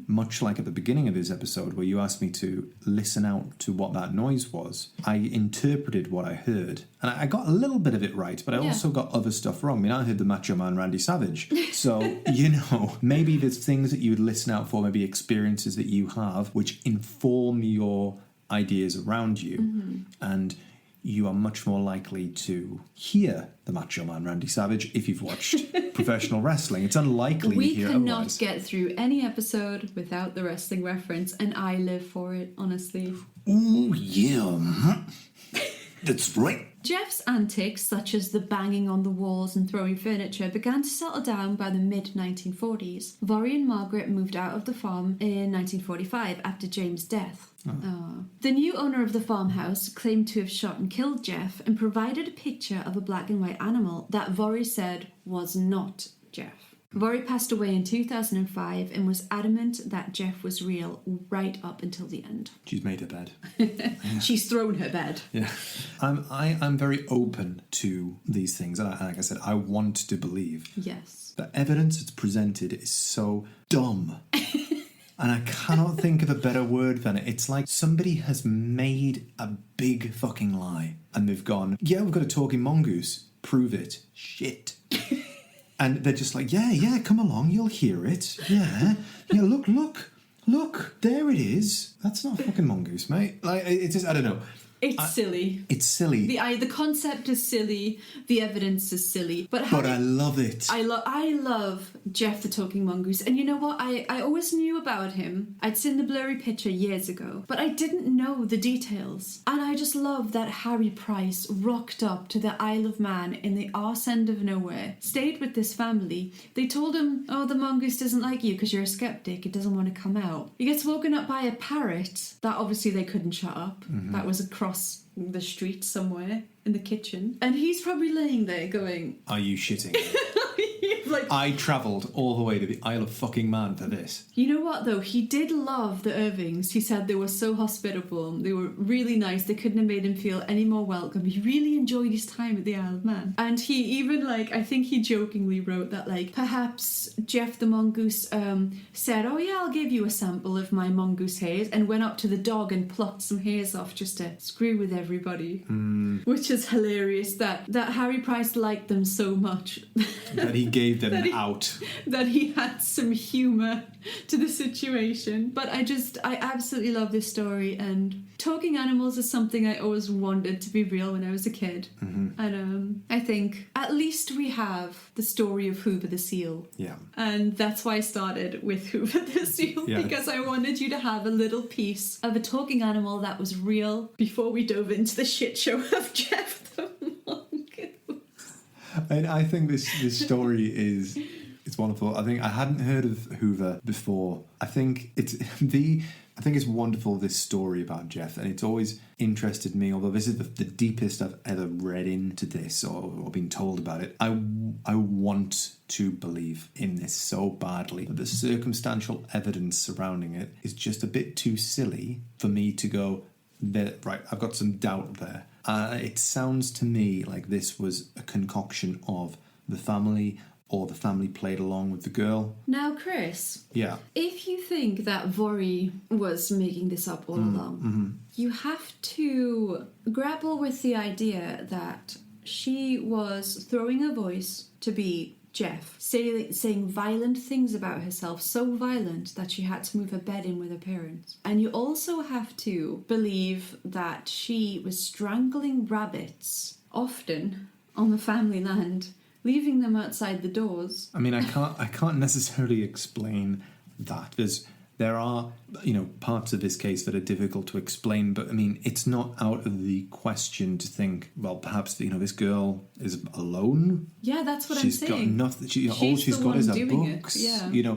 much like at the beginning of this episode where you asked me to listen out to what that noise was. I interpreted what I heard, and I got a little bit of it right, but I also got other stuff wrong. I mean, I heard the Macho Man Randy Savage. So, maybe there's things that you would listen out for, maybe experiences that you have, which inform your ideas around you. And you are much more likely to hear the Macho Man Randy Savage if you've watched professional wrestling. It's unlikely you hear We cannot otherwise. get through any episode without the wrestling reference, and I live for it, honestly. Oh, yeah. That's right. Jeff's antics, such as the banging on the walls and throwing furniture, began to settle down by the mid-1940s. Vorry and Margaret moved out of the farm in 1945 after James' death. The new owner of the farmhouse claimed to have shot and killed Jeff and provided a picture of a black and white animal that Vorry said was not Jeff. Vorry passed away in 2005 and was adamant that Jeff was real right up until the end. She's made her bed. She's thrown her bed. Yeah. I'm very open to these things. And like I said, I want to believe. Yes. The evidence that's presented is so dumb. And I cannot think of a better word than it. It's like somebody has made a big fucking lie. And they've gone, yeah, we've got a talking mongoose. Prove it. Shit. And they're just like, yeah, come along, you'll hear it. Yeah, look, there it is. That's not a fucking mongoose, mate. Like, it's just, I don't know. It's silly. It's silly. The concept is silly. The evidence is silly. But I love it. I love Gef the Talking Mongoose. And you know what? I always knew about him. I'd seen the blurry picture years ago. But I didn't know the details. And I just love that Harry Price rocked up to the Isle of Man in the arse end of nowhere. Stayed with this family. They told him, oh, the mongoose doesn't like you because you're a skeptic. It doesn't want to come out. He gets woken up by a parrot that obviously they couldn't shut up. That was across the street somewhere in the kitchen, and he's probably laying there going, are you shitting me? Like, I travelled all the way to the Isle of fucking Man for this. You know what though, he did love the Irvings. He said they were so hospitable, they were really nice, they couldn't have made him feel any more welcome. He really enjoyed his time at the Isle of Man. And he even, like, I think he jokingly wrote that, like, perhaps Gef the Mongoose said, oh yeah, I'll give you a sample of my mongoose hairs, and went up to the dog and plucked some hairs off just to screw with everybody. Which is hilarious that Harry Price liked them so much that he gave them out, that he had some humour to the situation. But I absolutely love this story, and talking animals is something I always wanted to be real when I was a kid. And I think at least we have the story of Hoover the seal. Yeah. And that's why I started with Hoover the seal, because I wanted you to have a little piece of a talking animal that was real before we dove into the shit show of Gef the Mongoose. And I think this story it's wonderful. I think I hadn't heard of Hoover before. I think it's I think it's wonderful, this story about Gef, and it's always interested me, although this is the deepest I've ever read into this or been told about it. I want to believe in this so badly, but the circumstantial evidence surrounding it is just a bit too silly for me to go, right, I've got some doubt there. It sounds to me like this was a concoction of the family, or the family played along with the girl. Now, Chris. Yeah. If you think that Vori was making this up all along, you have to grapple with the idea that she was throwing her voice to be Gef, saying violent things about herself, so violent that she had to move her bed in with her parents. And you also have to believe that she was strangling rabbits, often on the family land, leaving them outside the doors. I mean, I can't necessarily explain that. There are, parts of this case that are difficult to explain, but I mean, it's not out of the question to think, well, perhaps, this girl is alone. Yeah, that's what she's I'm saying. Got nothing. All she's got is her books. Yeah.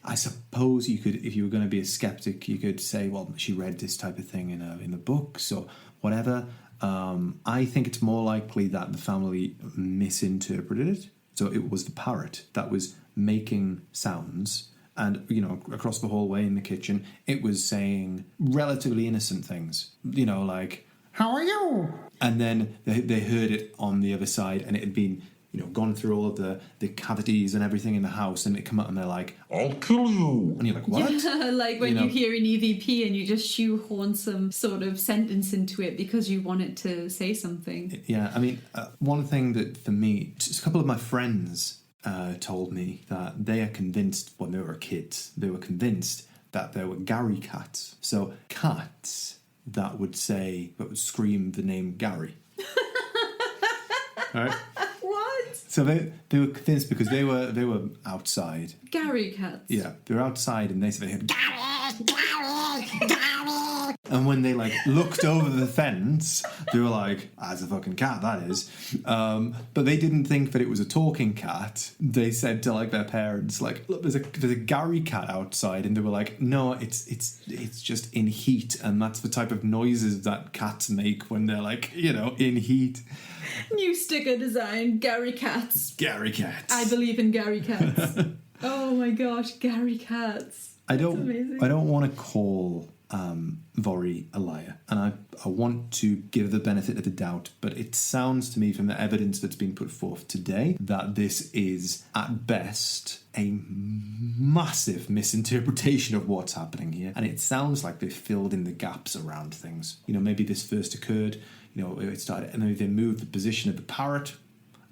I suppose you could, if you were going to be a skeptic, you could say, well, she read this type of thing in the books or whatever. I think it's more likely that the family misinterpreted it. So it was the parrot that was making sounds, and across the hallway in the kitchen, it was saying relatively innocent things. Like, how are you? And then they heard it on the other side, and it had been gone through all of the cavities and everything in the house, and it come out and they're like, I'll kill you. And you're like, what? Yeah, like when you hear an EVP and you just shoehorn some sort of sentence into it because you want it to say something. Yeah, I mean, one thing that for me, just a couple of my friends told me that they are convinced, when they were kids, they were convinced that there were Gary cats. So cats that would scream the name Gary. All right? So they were convinced because they were outside. Gary cats. Yeah, they were outside and they said they heard Gary, Gary, Gary. And when they looked over the fence, they were like, "That's a fucking cat, that is." But they didn't think that it was a talking cat. They said to their parents, "Look, there's a Gary cat outside," and they were like, "No, it's just in heat, and that's the type of noises that cats make when they're in heat." New sticker design, Gary cats. Gary cats. I believe in Gary cats. Oh my gosh, Gary cats. I don't want to call Vori a liar, and I want to give the benefit of the doubt, but it sounds to me from the evidence that's been put forth today that this is at best a massive misinterpretation of what's happening here, and it sounds like they've filled in the gaps around things. Maybe this first occurred, it started, and then they moved the position of the parrot,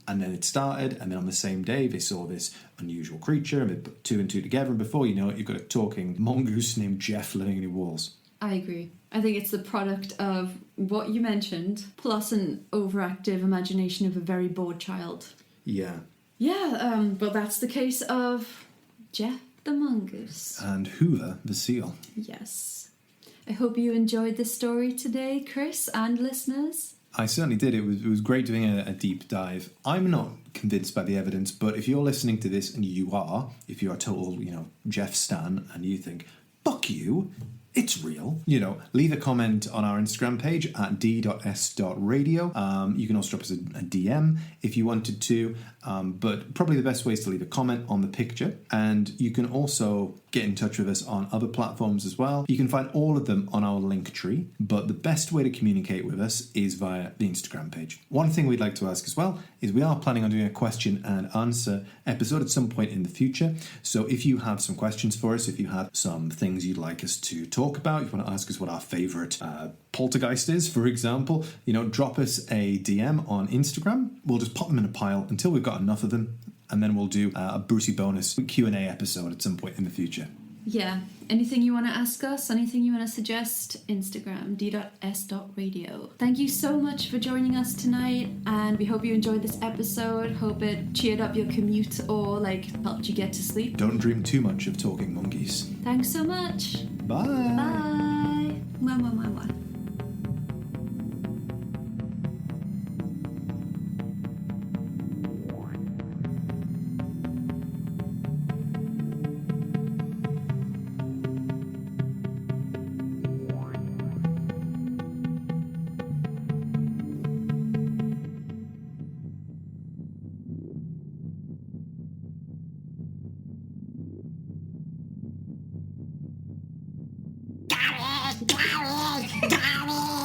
and then it started, and then on the same day they saw this unusual creature, and they put two and two together, and before you know it, you've got a talking mongoose named Gef living in your walls. I agree. I think it's the product of what you mentioned, plus an overactive imagination of a very bored child. Yeah. Yeah, but that's the case of Gef the mongoose. And Hoover the seal. Yes. I hope you enjoyed the story today, Chris, and listeners. I certainly did. It was great doing a deep dive. I'm not convinced by the evidence, but if you're listening to this and if you're a total, Gef stan and you think, fuck you, it's real, leave a comment on our Instagram page at d.s.radio. You can also drop us a DM if you wanted to, but probably the best way is to leave a comment on the picture, and you can also get in touch with us on other platforms as well. You can find all of them on our link tree, but the best way to communicate with us is via the Instagram page. One thing we'd like to ask as well is we are planning on doing a question and answer episode at some point in the future, so if you have some questions for us, if you have some things you'd like us to talk about, if you want to ask us what our favourite poltergeist is, for example, drop us a DM on Instagram. We'll just pop them in a pile until we've got enough of them, and then we'll do a Brucey bonus Q&A episode at some point in the future. Yeah. Anything you want to ask us, anything you want to suggest, Instagram, d.s.radio. Thank you so much for joining us tonight, and we hope you enjoyed this episode. Hope it cheered up your commute or helped you get to sleep. Don't dream too much of talking monkeys. Thanks so much. Bye. Bye. Mwah, mwah, mwah, mwah. Gary! Gary!